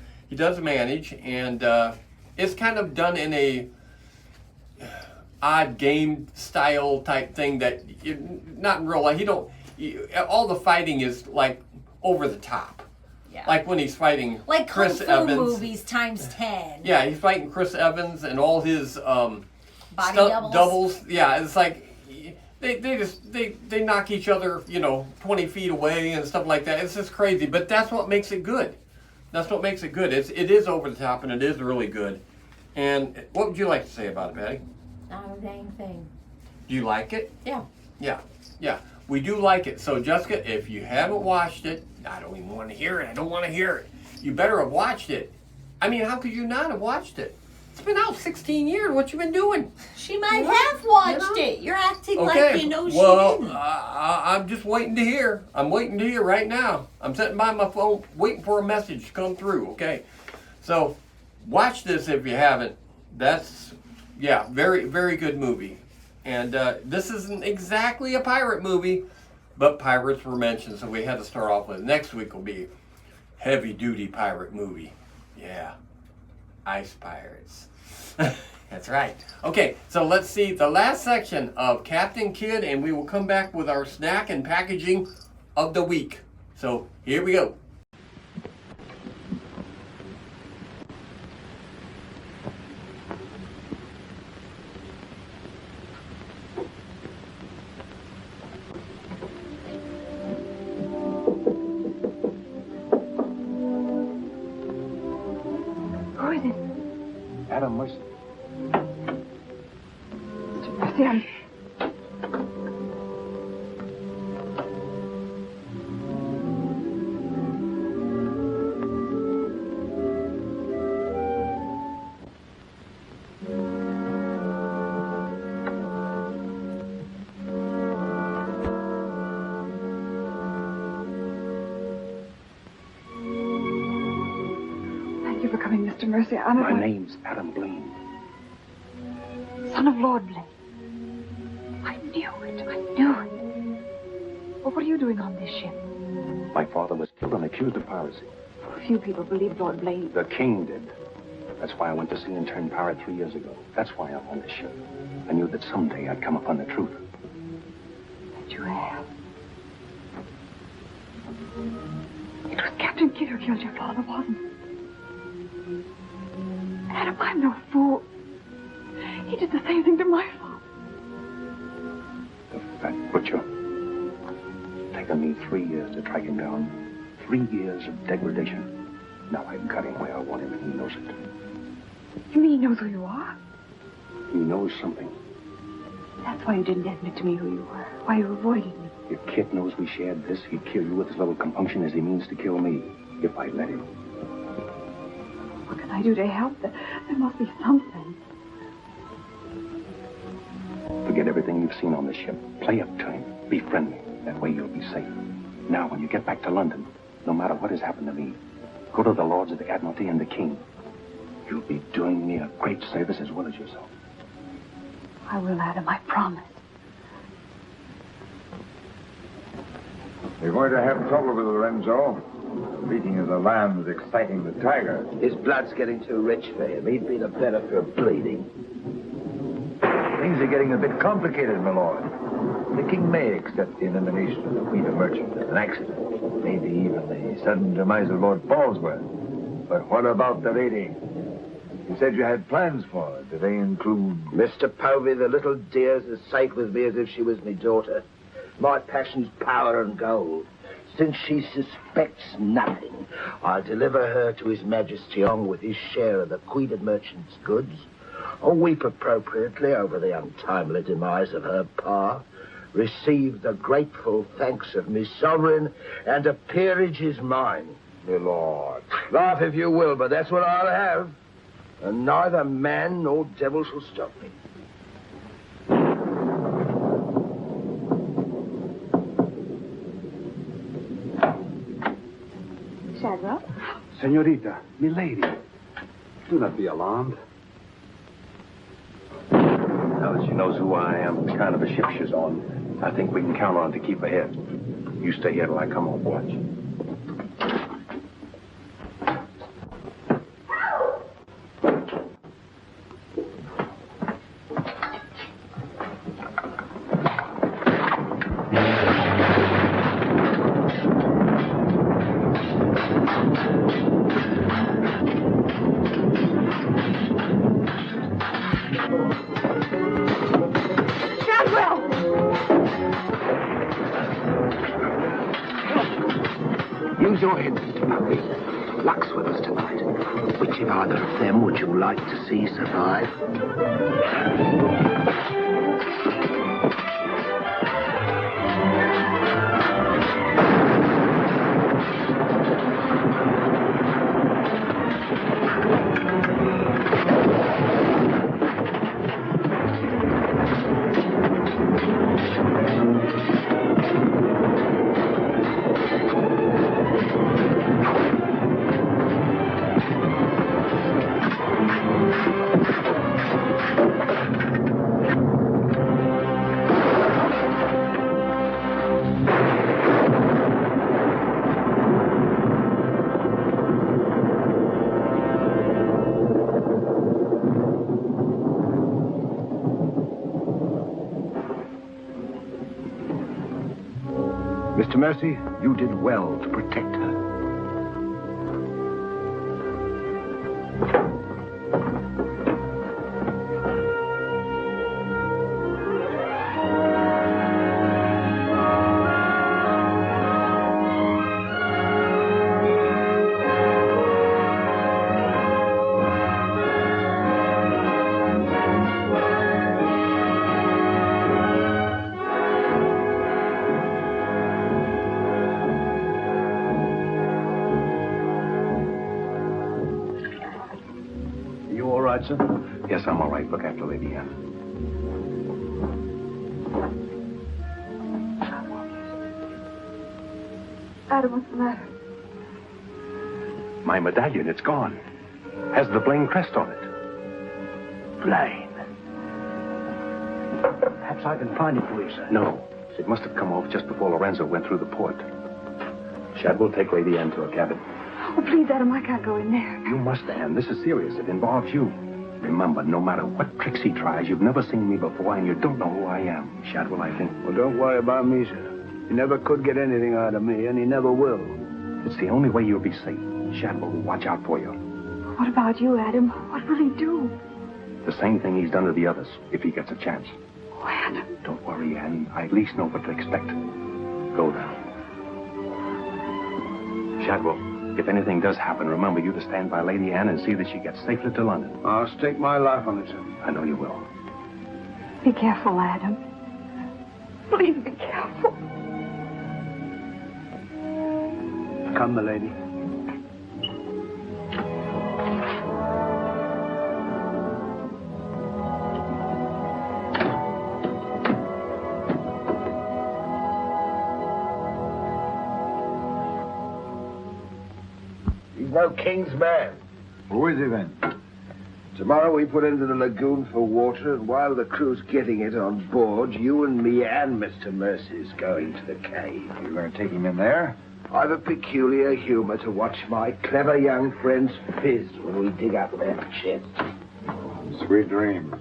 C: manage, and it's kind of done in a odd game style type thing that not in real life. All the fighting is like over the top. Yeah. Like when he's fighting
N: like
C: Chris
N: Kung Fu
C: Evans.
N: movies times 10.
C: Yeah, he's fighting Chris Evans and all his
N: body doubles.
C: Yeah, it's like they knock each other 20 feet away and stuff like that. It's just crazy, but that's what makes it good. That's what makes it good. It is over the top and it is really good. And what would you like to say about it, Patty?
N: Not a dang thing.
C: Do you like it?
N: Yeah.
C: Yeah. We do like it. So, Jessica, if you haven't watched it, I don't even want to hear it. I don't want to hear it. You better have watched it. I mean, how could you not have watched it? It's been out 16 years. What you been doing?
D: She might have watched it. You're acting
C: okay.
D: like you know she
C: well,
D: didn't.
C: I'm just waiting to hear. I'm waiting to hear right now. I'm sitting by my phone waiting for a message to come through, okay? So, watch this if you haven't. That's, yeah, very, very good movie. And this isn't exactly a pirate movie, but pirates were mentioned, so we had to start off with. Next week will be heavy-duty pirate movie. Yeah. Ice pirates. That's right. Okay, so let's see the last section of Captain Kidd, and we will come back with our snack and packaging of the week. So here we go.
T: Who is it?
O: Adam Mercer.
T: Sam. you for coming, Mr. Mercy. I'm
O: My name's Adam Blaine.
T: son of Lord Blaine. I knew it. I knew it. Well, what are you doing on this ship?
O: My father was killed and accused of piracy.
T: Few people believe Lord Blaine.
O: The king did. That's why I went to sea and turned pirate 3 years ago. That's why I'm on this ship. I knew that someday I'd come upon the truth.
T: That you have. It was Captain Kidd who killed your father, wasn't it? Adam, I'm no fool. He did the same thing to my father.
O: The fat butcher. Taken me 3 years to track him down. 3 years of degradation. Now I've got him where I want him, and he knows it.
T: You mean he knows who you are?
O: He knows something.
T: That's why you didn't admit to me who you were. Why you avoided me.
O: If Kit knows we shared this, he'd kill you with as little compunction as he means to kill me, if I let him.
T: What can I do to help? There must be something.
O: Forget everything you've seen on the ship. Play up to him. Be friendly. That way you'll be safe. Now, when you get back to London, no matter what has happened to me, go to the Lords of the Admiralty and the King. You'll be doing me a great service as well as yourself.
T: I will, Adam. I promise.
F: You're going to have trouble with Lorenzo. The beating of the lamb's exciting the tiger.
E: His blood's getting too rich for him. He'd be the better for bleeding.
F: Things are getting a bit complicated, my lord. The king may accept the elimination of the Queen of Merchant as an accident. Maybe even the sudden demise of Lord Falsworth. But what about the lady? You said you had plans for her. Do they include...
E: Mr. Povey, the little dear's as safe with me as if she was my daughter. My passion's power and gold. Since she suspects nothing, I'll deliver her to His Majesty along with his share of the Queen of Merchant's goods. I'll weep appropriately over the untimely demise of her pa, receive the grateful thanks of me sovereign, and a peerage is mine.
F: My lord.
E: Laugh if you will, but that's what I'll have. And neither man nor devil shall stop me.
T: Shadwell?
Q: Senorita, milady, do not be alarmed.
O: Now that she knows who I am, the kind of a ship she's on, I think we can count on her to keep ahead. You stay here till I come on watch.
E: Use your head, Mr. Povey. Luck's with us tonight. Which of either of them would you like to see survive?
J: Mr. Mercy, you did well to protect her.
O: Sir? Yes, I'm all right. Look after Lady Anne.
T: Adam, what's the matter?
O: My medallion, it's gone. Has the Blaine crest on it.
I: Blaine. Perhaps I can find it for you, sir.
O: No. It must have come off just before Lorenzo went through the port. Shadwell, take Lady Anne to her cabin.
T: Oh, please, Adam, I can't go in there.
O: You must, Anne. This is serious. It involves you. Remember, no matter what tricks he tries, you've never seen me before, and you don't know who I am. Shadwell, I think.
I: Well, don't worry about me, sir. He never could get anything out of me, and he never will.
O: It's the only way you'll be safe. Shadwell will watch out for you.
T: What about you, Adam? What will he do?
O: The same thing he's done to the others, if he gets a chance.
T: Oh, Adam.
O: Don't worry, Anne. I at least know what to expect. Go now. Shadwell, if anything does happen, remember you to stand by Lady Anne and see that she gets safely to London.
I: I'll stake my life on it, sir.
O: I know you will.
T: Be careful, Adam. Please be careful.
I: Come, milady.
E: He's no king's man.
J: Who is he then?
E: Tomorrow we put into the lagoon for water, and while the crew's getting it on board, you and me and Mr. Mercy's going to the cave.
J: You're going to take him in there?
E: I've a peculiar humor to watch my clever young friends fizz when we dig up their chests.
J: Sweet dreams.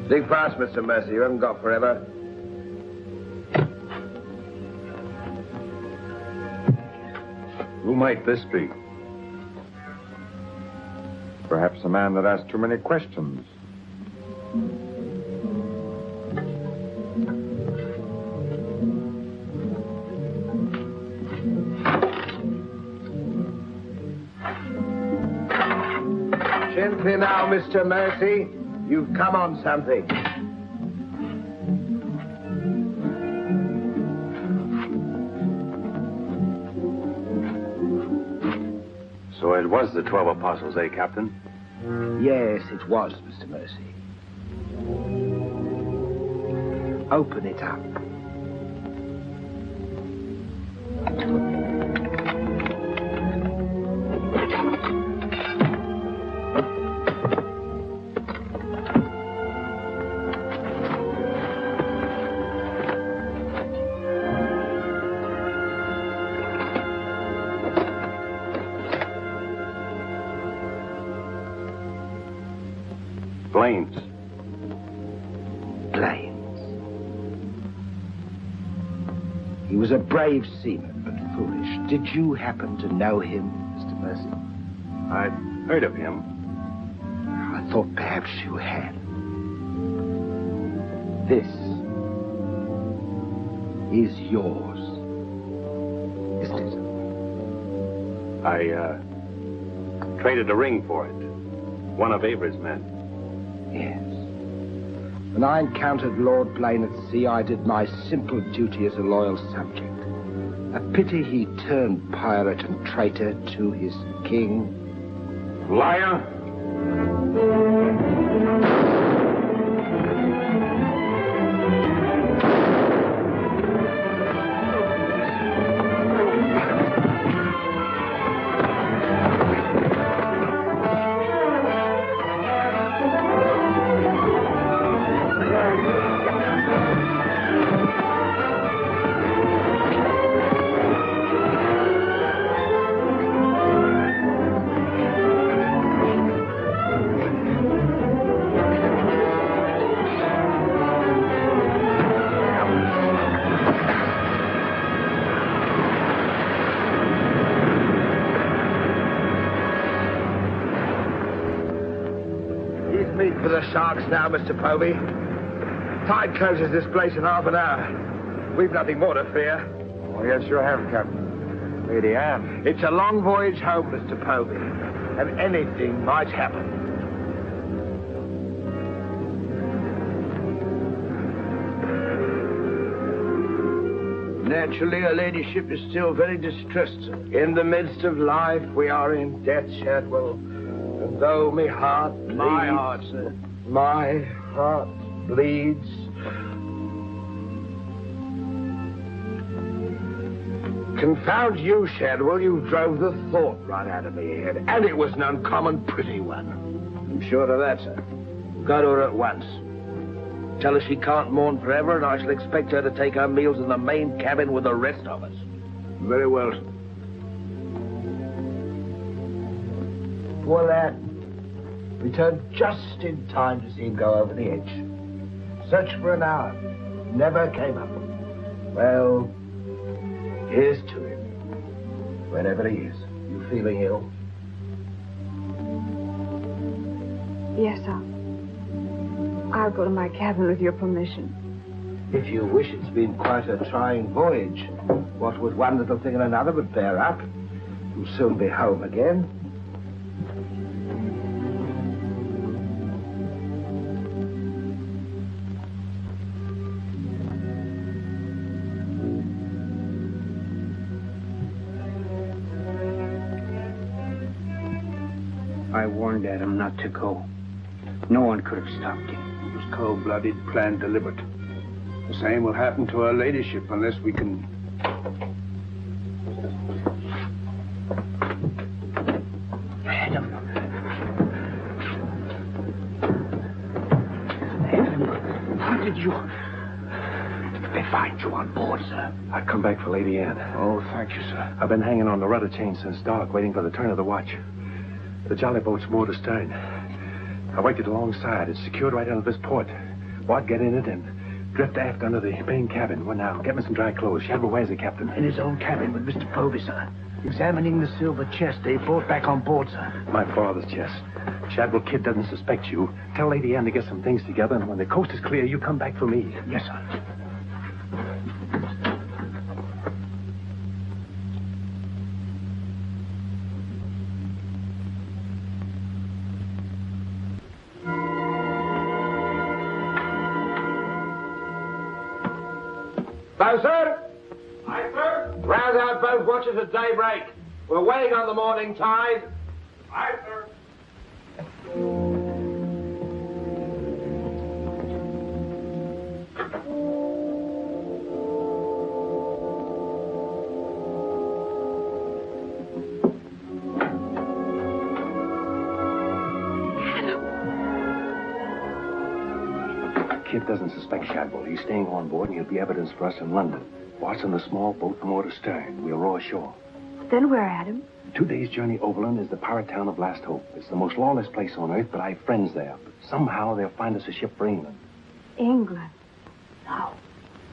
E: Think fast, Mr. Mercy. You haven't got forever.
J: Who might this be? Perhaps a man that asks too many questions.
E: Gently now, Mr. Mercy. You've come on something.
O: So it was the 12 apostles, eh, Captain?
E: Yes, it was, Mr. Mercy. Open it up.
O: Blaine's.
E: Blaine's. He was a brave seaman, but foolish. Did you happen to know him, Mr. Mercy?
O: I'd heard of him.
E: I thought perhaps you had. This is yours, isn't it?
O: I, traded a ring for it. One of Avery's men.
E: Yes. When I encountered Lord Blaine at sea, I did my simple duty as a loyal subject. A pity he turned pirate and traitor to his king
K: Liar!
E: For the sharks now, Mr. Povey. Tide closes this place in half an hour. We've nothing more to fear.
J: Oh, yes, you have, Captain. Lady Anne.
E: It's a long voyage home, Mr. Povey, and anything might happen.
I: Naturally, her ladyship is still very distressed, sir.
E: In the midst of life, we are in death, Shadwell. And though my heart bleeds...
I: My heart, sir.
E: My heart bleeds. Confound you, Shadwell. You drove the thought right out of my head. And it was an uncommon pretty one.
I: I'm sure of that, sir.
E: Go to her at once. Tell her she can't mourn forever, and I shall expect her to take her meals in the main cabin with the rest of us.
I: Very well, sir.
E: Poor lad. Returned just in time to see him go over the edge. Searched for an hour. Never came up. Well, here's to him. Wherever he is. You feeling ill?
T: Yes, I'll go to my cabin with your permission.
E: If you wish, it's been quite a trying voyage. What with one little thing and another would bear up. You'll soon be home again.
I: I warned Adam not to go. No one could have stopped him. It was cold-blooded, planned, deliberate. The same will happen to her ladyship unless we can... Adam, how did you... They find you on board, sir?
O: I've come back for Lady Anne.
I: Oh, thank you, sir.
O: I've been hanging on the rudder chain since dark, waiting for the turn of the watch. The jolly boat's moored astern. I waited alongside. It's secured right under this port. Bart, get in it and drift aft under the main cabin. Well, now, get me some dry clothes. Shadwell, where's the captain?
I: In his own cabin with Mr. Povey, sir. Examining the silver chest they brought back on board, sir.
O: My father's chest. Shadwell Kid doesn't suspect you. Tell Lady Anne to get some things together, and when the coast is clear, you come back for me.
I: Yes, sir.
E: Sir? Aye, sir. Rouse out both watches at daybreak. We're waiting on the morning tide. Aye, sir.
O: Kid doesn't suspect Shadwell. He's staying on board, and he'll be evidence for us in London. Bart's in the small boat moored astern. We'll row ashore.
T: Then where, Adam?
O: 2 days' journey overland is the pirate town of Last Hope. It's the most lawless place on earth, but I have friends there. But somehow they'll find us a ship for England.
T: England?
O: Now,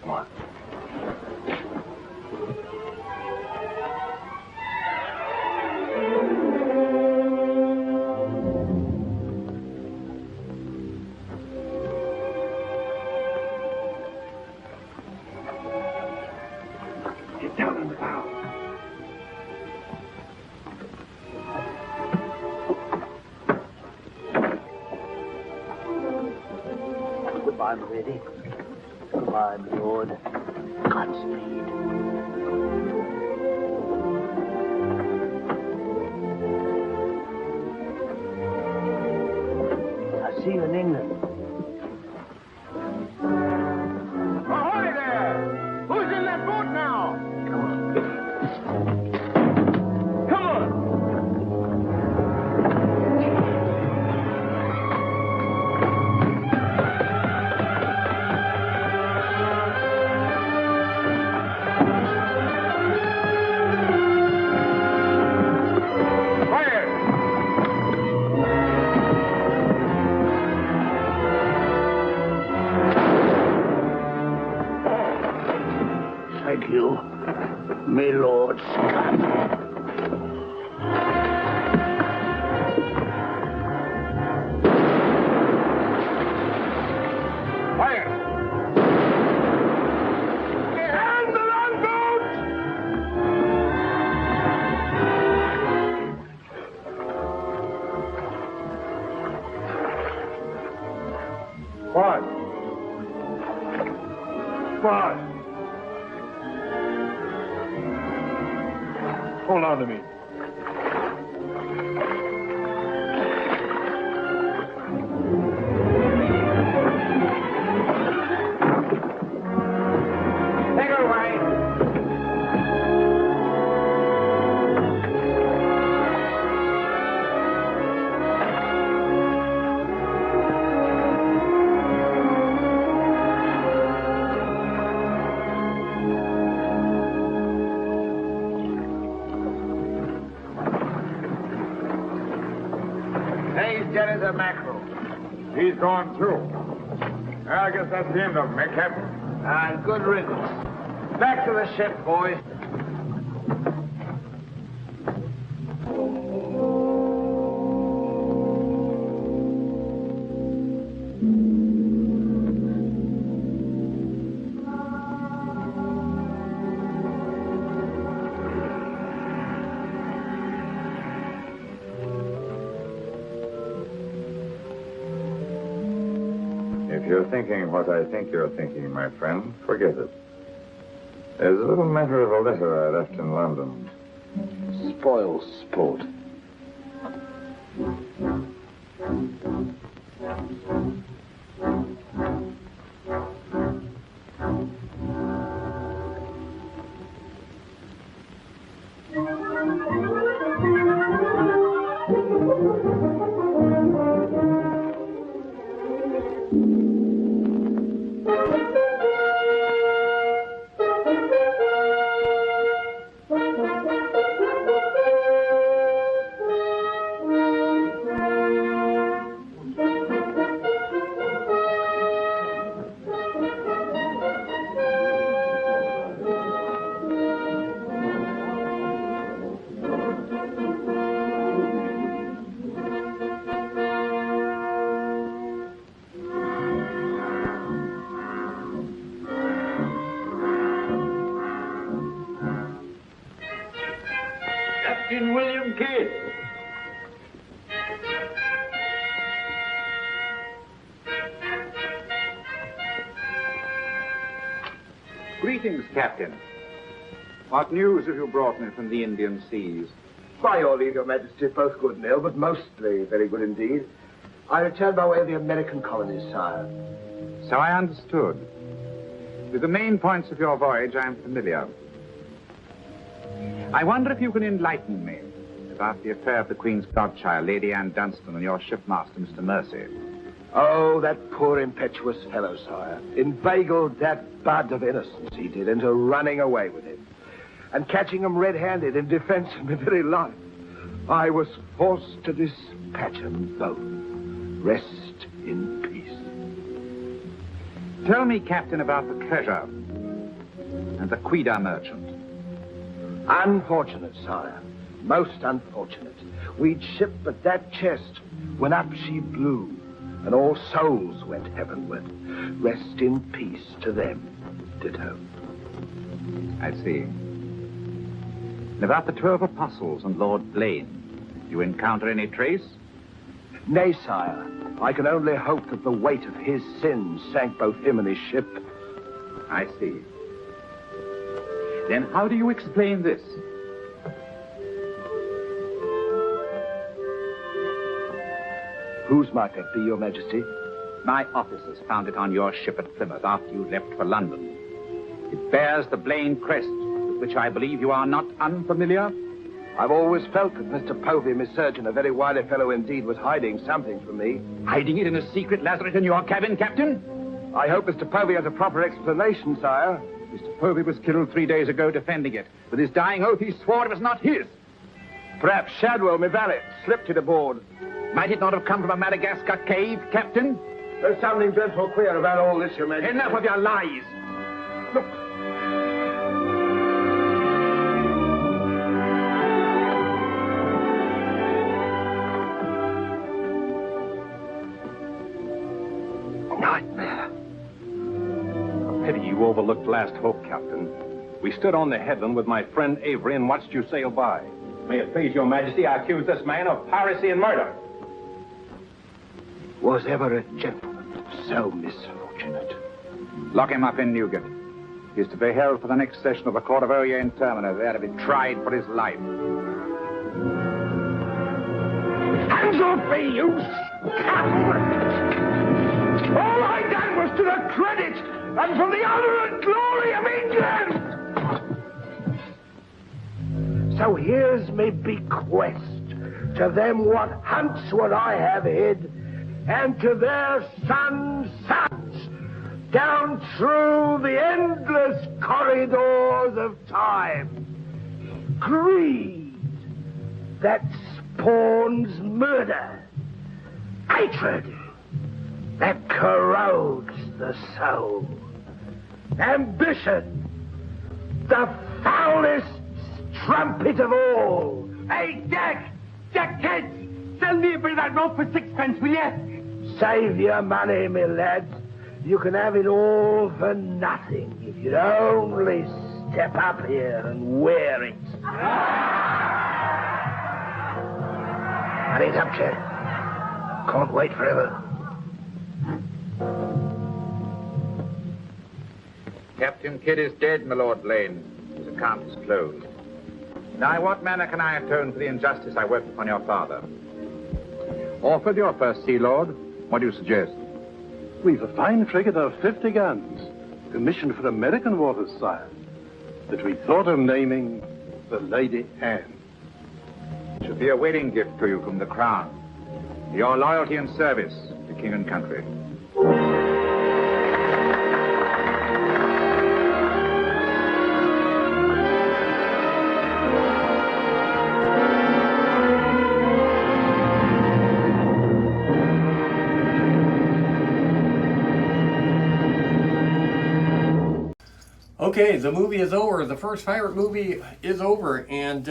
O: come on.
I: Goodbye, my lady. Goodbye, my lord. Godspeed. seen in England.
J: Ahoy there! Who's in that boat now?
I: Come on! Thank you, my lord Scott.
J: Fire! And the longboat! What? What? Hold on to me.
I: Take her away.
J: He's dead as a mackerel. He's gone too. I guess that's the end of him, eh, Captain?
I: And good riddance. Back to the ship, boys.
J: If you're thinking what I think you're thinking, my friend, forget it. There's a little matter of a letter I left in London.
I: Spoil sport.
J: Captain William Kidd.
F: Greetings, Captain. What news have you brought me from the Indian seas?
E: By your leave, Your Majesty, both good and ill, but mostly very good indeed. I returned by way of the American colonies, sire.
F: So I understood. With the main points of your voyage, I am familiar. I wonder if you can enlighten me about the affair of the Queen's godchild, Lady Anne Dunstan, and your shipmaster, Mr. Mercy.
E: Oh, that poor impetuous fellow, sire. Inveigled that bud of innocence, he did, into running away with him. And catching him red-handed in defense of my very life, I was forced to dispatch them both. Rest in peace.
F: Tell me, Captain, about the treasure and the Quida merchant.
E: Unfortunate, sire. Most unfortunate. We'd shipped but that chest when up she blew, and all souls went heavenward. Rest in peace to them. Ditto.
F: I see. And about the 12 apostles and Lord Blaine, you encounter any trace?
E: Nay, sire. I can only hope that the weight of his sins sank both him and his ship.
F: I see. Then how do you explain this?
E: Whose might that be, Your Majesty?
F: My officers found it on your ship at Plymouth after you left for London. It bears the Blaine crest, with which I believe you are not unfamiliar.
E: I've always felt that Mr. Povey, Miss Surgeon, a very wily fellow indeed, was hiding something from me.
F: Hiding it in a secret lazaret in your cabin, Captain?
E: I hope Mr. Povey has a proper explanation, sire.
F: Mr. Povey was killed 3 days ago defending it. With his dying oath, he swore it was not his.
E: Perhaps Shadwell, my valet, slipped it aboard.
F: Might it not have come from a Madagascar cave, Captain?
E: There's something dreadful queer about all this, Your Majesty.
F: Enough of your lies. Look.
E: Nightmare.
L: Pity you overlooked last hope, Captain. We stood on the headland with my friend Avery and watched you sail by. May it please your majesty, I accuse this man of piracy and murder.
E: Was ever a gentleman so misfortunate?
F: Lock him up in Newgate. He is to be held for the next session of the Court of Orient Terminer, there to be tried for his life.
I: Hands off me, you scoundrel! All I done was to the credit and for the honor and glory of England! So here's me bequest to them what hunts what I have hid, and to their sons' sons, down through the endless corridors of time. Greed that spawns murder. Hatred that corrodes the soul. Ambition, the foulest trumpet of all. Hey, Jack! Jack Kent! Sell me a bit of that rope for 6 pence, will you? Save your money, my lad. You can have it all for nothing if you'd only step up here and wear it. Hurry it up, Jack. Can't wait forever.
F: Captain Kidd is dead, my Lord Blaine. His account is closed. Now, in what manner can I atone for the injustice I worked upon your father? Orford, your first Sea Lord, what do you suggest?
K: We've a fine frigate of 50 guns, commissioned for American waters, sire, that we thought of naming the Lady Anne.
F: It should be a wedding gift to you from the Crown. Your loyalty and service to king and country.
C: Okay, the movie is over. The first pirate movie is over, and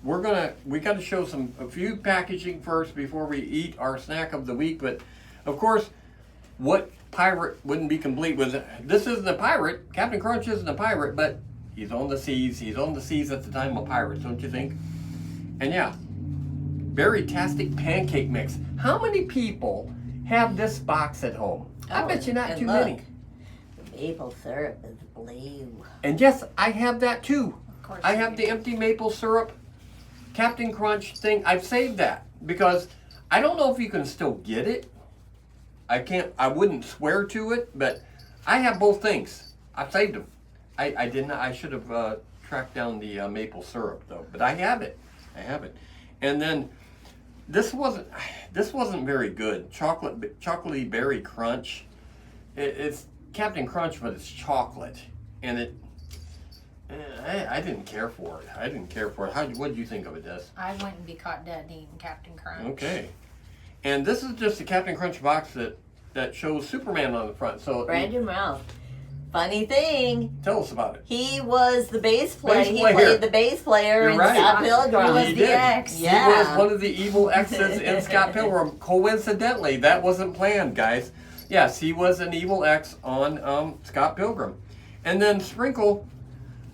C: we got to show a few packaging first before we eat our snack of the week. But of course, what pirate wouldn't be complete with this? Isn't a pirate. Captain Crunch isn't a pirate, but he's on the seas. He's on the seas at the time of pirates, don't you think? And yeah, berry-tastic pancake mix. How many people have this box at home? I bet you not too many.
D: Maple syrup is blue.
C: And yes, I have that too.
N: Of course.
C: I have the empty maple syrup Captain Crunch thing. I've saved that because I don't know if you can still get it. I wouldn't swear to it, but I have both things. I've saved them. I didn't. I should have tracked down the maple syrup though, but I have it. I have it. And then this wasn't very good. Chocolatey berry crunch. It's Captain Crunch, but it's chocolate, and I didn't care for it. What did you think of it, Des?
N: I wouldn't be caught dead eating Captain Crunch.
C: Okay. And this is just a Captain Crunch box that shows Superman on the front. So
D: Brandon Routh. Funny thing.
C: Tell us about it.
D: He was the bass player.
C: He
D: played the bass player in Scott Pilgrim.
N: He was the X.
C: Yeah. He was one of the evil X's in Scott Pilgrim. Coincidentally, that wasn't planned, guys. Yes, he was an evil X on Scott Pilgrim. And then Sprinkle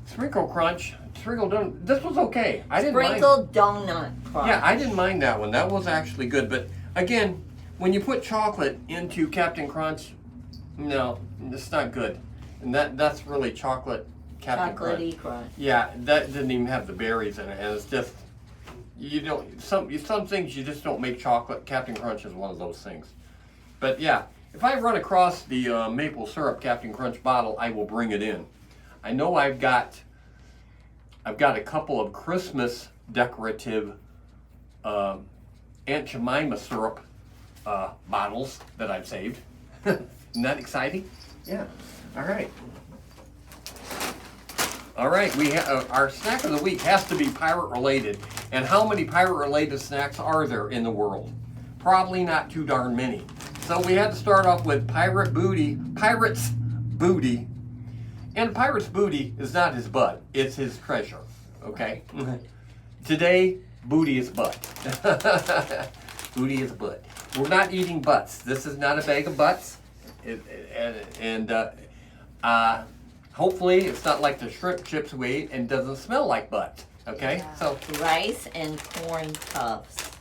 C: Crunch, Sprinkle Donut. This was okay. I didn't mind.
D: Sprinkle Donut Crunch.
C: Yeah, I didn't mind that one. That was actually good. But again, when you put chocolate into Captain Crunch, no, it's not good. And that's really chocolate Captain Crunch.
D: Chocolatey Crunch.
C: Yeah, that didn't even have the berries in it. And it's just, you don't, some things you just don't make chocolate. Captain Crunch is one of those things. But yeah, if I run across the maple syrup Captain Crunch bottle, I will bring it in. I know I've got a couple of Christmas decorative Aunt Jemima syrup bottles that I've saved. Isn't that exciting? Yeah. All right. All right. We our snack of the week has to be pirate related. And how many pirate related snacks are there in the world? Probably not too darn many. So we had to start off with pirate's booty. And pirate's booty is not his butt, it's his treasure. Okay? Today, booty is butt. Booty is butt. We're not eating butts. This is not a bag of butts. Hopefully it's not like the shrimp chips we ate and doesn't smell like butt. Okay?
D: Yeah.
C: So
D: rice and corn puffs.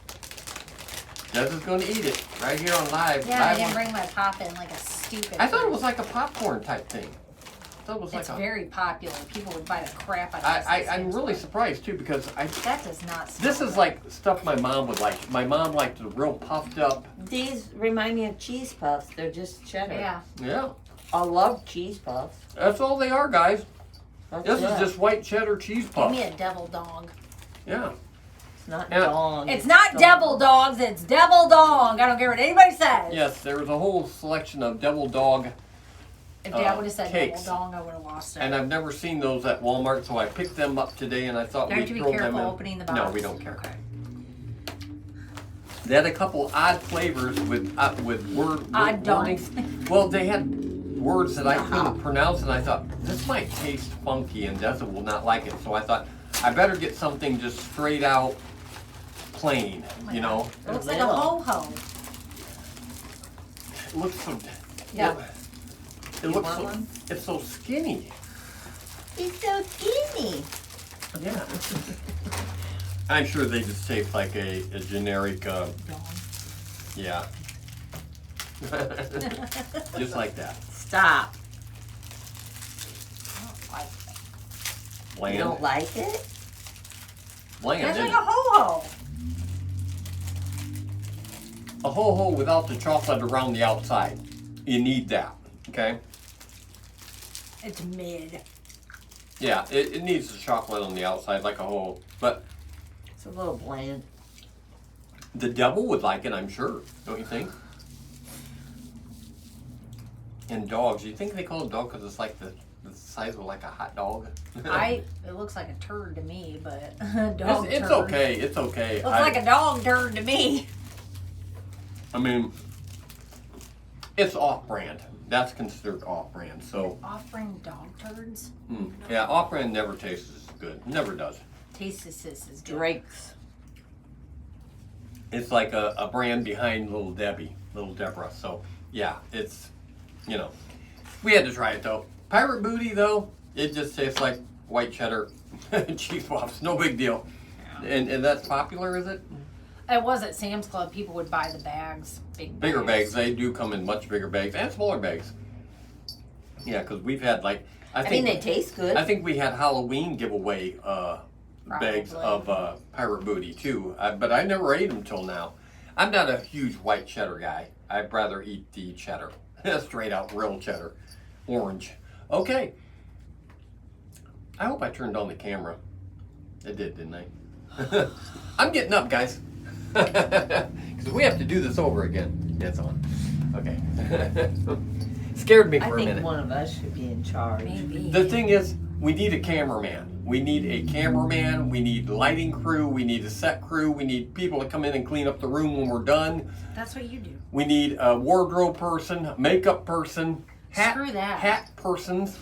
C: Jess is going to eat it right here on live.
N: Yeah,
C: live
N: I didn't
C: on-
N: bring my pop in like a stupid.
C: I thought it was like a popcorn type thing. I thought it was
N: It's
C: like
N: very popular. People would buy the crap out of this.
C: I'm really surprised too because
N: That does not smell
C: this is like stuff my mom would like. My mom liked the real puffed up.
D: These remind me of cheese puffs. They're just cheddar.
N: Yeah.
C: Yeah.
D: I love cheese puffs.
C: That's all they are, guys.
D: That's
C: This
D: it.
C: is just white cheddar cheese
N: Give
C: puff.
N: me a devil dog.
C: Yeah.
D: It's not
C: And-
D: dong.
N: It's not devil dogs, it's devil dog. I don't care what anybody says.
C: Yes, there was a whole selection of devil dog
N: If Dad would have said
C: cakes.
N: devil dog, I would have lost it.
C: And I've never seen those at Walmart, so I picked them up today and I thought
N: Don't
C: we'd
N: you be
C: throw them
N: careful
C: in.
N: opening the
C: No,
N: box?
C: we don't care.
N: Okay.
C: They had a couple odd flavors with
N: Odd dogs.
C: wording. Well, they had words that I couldn't pronounce, and I thought this might taste funky, and Dessa will not like it. So I thought I better get something just straight out plain, you know.
N: It looks like a ho-ho.
C: It looks so.
N: Yeah.
C: It looks so. It's so skinny.
D: It's so skinny.
C: Yeah. I'm sure they just taste like a generic. Yeah. Just like that.
D: Stop.
C: Bland.
D: You don't like it?
C: Bland.
N: It's
C: isn't
N: like a ho-ho.
C: A ho-ho without the chocolate around the outside. You need that, okay?
N: It's mid.
C: Yeah, it needs the chocolate on the outside like a ho-ho. But
D: It's a little bland.
C: the devil would like it, I'm sure. Don't you think? And dogs, you think they call it dog because it's like the size of like a hot dog?
N: It looks like a turd to me, but dog
C: It's
N: turd.
C: okay, it's okay.
N: Looks like a dog turd to me.
C: I mean, it's off-brand. That's considered off-brand, so...
N: Off-brand dog turds?
C: Yeah, off-brand never tastes as good. Never does.
N: Tastes is good.
D: Drake's.
C: It's like a brand behind Little Deborah. So, yeah, it's, you know. We had to try it, though. Pirate Booty, though, it just tastes like white cheddar cheese puffs. No big deal. And that's popular, is it?
N: It was at Sam's Club. People would buy the bags.
C: Bigger bags. They do come in much bigger bags and smaller bags. Yeah, because we've had, like...
D: I mean, they taste good.
C: I think we had Halloween giveaway bags of Pirate Booty, too. But I never ate them till now. I'm not a huge white cheddar guy. I'd rather eat the cheddar. Straight out real cheddar. Orange. Okay. I hope I turned on the camera. I did, didn't I? I'm getting up, guys. Because we have to do this over again. Yeah, it's on. Okay. Scared me for a minute.
D: I think one of us should be in charge.
N: Maybe.
C: The thing is, we need a cameraman. We need a cameraman. We need lighting crew. We need a set crew. We need people to come in and clean up the room when we're done.
N: That's what you do.
C: We need a wardrobe person, makeup person,
N: Screw that.
C: hat persons,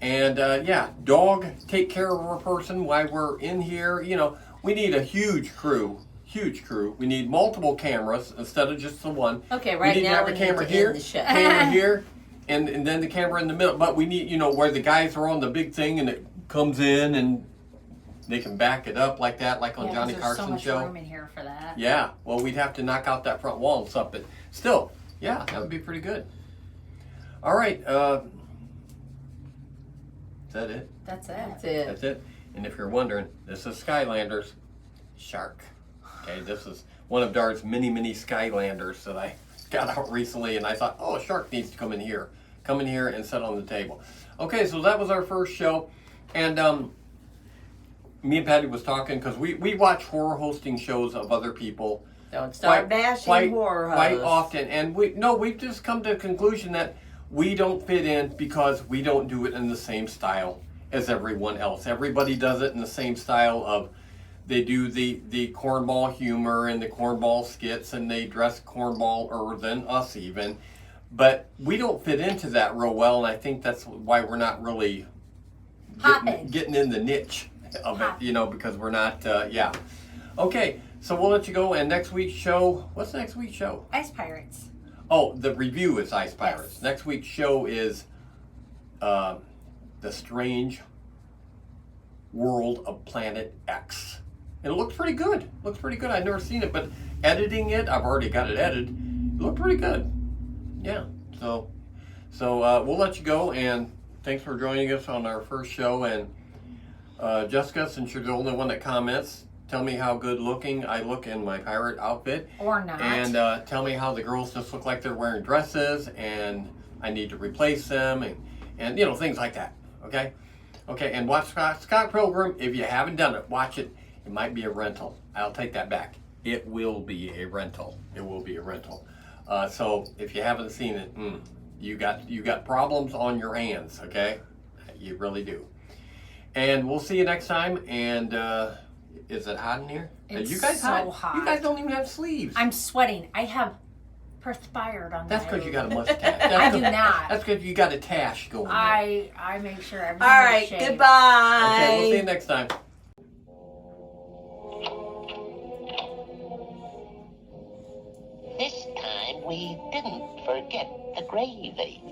C: and yeah, dog take care of a person while we're in here. You know, we need a huge crew. Huge crew. We need multiple cameras instead of just the one.
D: Okay, right
C: we need
D: now
C: to have
D: we
C: a
D: need
C: camera
D: to
C: here,
D: end the show.
C: camera here, and then the camera in the middle. But we need, you know, where the guys are on the big thing and it comes in and they can back it up like that, like on
N: Yeah, 'cause
C: Johnny
N: there's
C: Carson's
N: so much
C: show.
N: room in here for that.
C: Yeah, well, we'd have to knock out that front wall and stuff, but still, yeah, that would be pretty good. All right, is that it?
N: That's it.
D: That's it.
C: That's it. And if you're wondering, this is Skylanders. shark. Okay, this is one of Dar's many Skylanders that I got out recently, and I thought, oh, a shark needs to come in here and sit on the table. Okay, so that was our first show, and me and Patty was talking because we watch horror hosting shows of other people.
D: Don't start bashing horror hosts.
C: Quite often, and we've just come to the conclusion that we don't fit in because we don't do it in the same style as everyone else. Everybody does it in the same style of they do the cornball humor and the cornball skits, and they dress cornballer than us even. But we don't fit into that real well, and I think that's why we're not really getting in the niche of it, because we're not, yeah. Okay, so we'll let you go, and next week's show, what's next week's show?
N: Ice Pirates.
C: Oh, the review is Ice Pirates. Yes. Next week's show is The Strange World of Planet X. And it looks pretty good. I've never seen it, but editing it, I've already got it edited. It looked pretty good. Yeah. So we'll let you go, and thanks for joining us on our first show. And Jessica, since you're the only one that comments, tell me how good looking I look in my pirate outfit.
N: Or not.
C: And tell me how the girls just look like they're wearing dresses, and I need to replace them, and things like that. Okay? Okay, and watch Scott Pilgrim. If you haven't done it, watch it. It might be a rental. I'll take that back. It will be a rental. So if you haven't seen it, you got problems on your hands, okay? You really do. And we'll see you next time. And is it hot in here?
N: It's
C: you guys
N: so hot.
C: You guys don't even have sleeves.
N: I'm sweating. I have perspired on
C: That's
N: my
C: because you got a mustache.
N: I do not.
C: That's because you got a tash going there.
N: I make sure everything
D: All right,
N: is shaved.
D: goodbye.
C: Okay, we'll see you next time.
R: This time we didn't forget the gravy.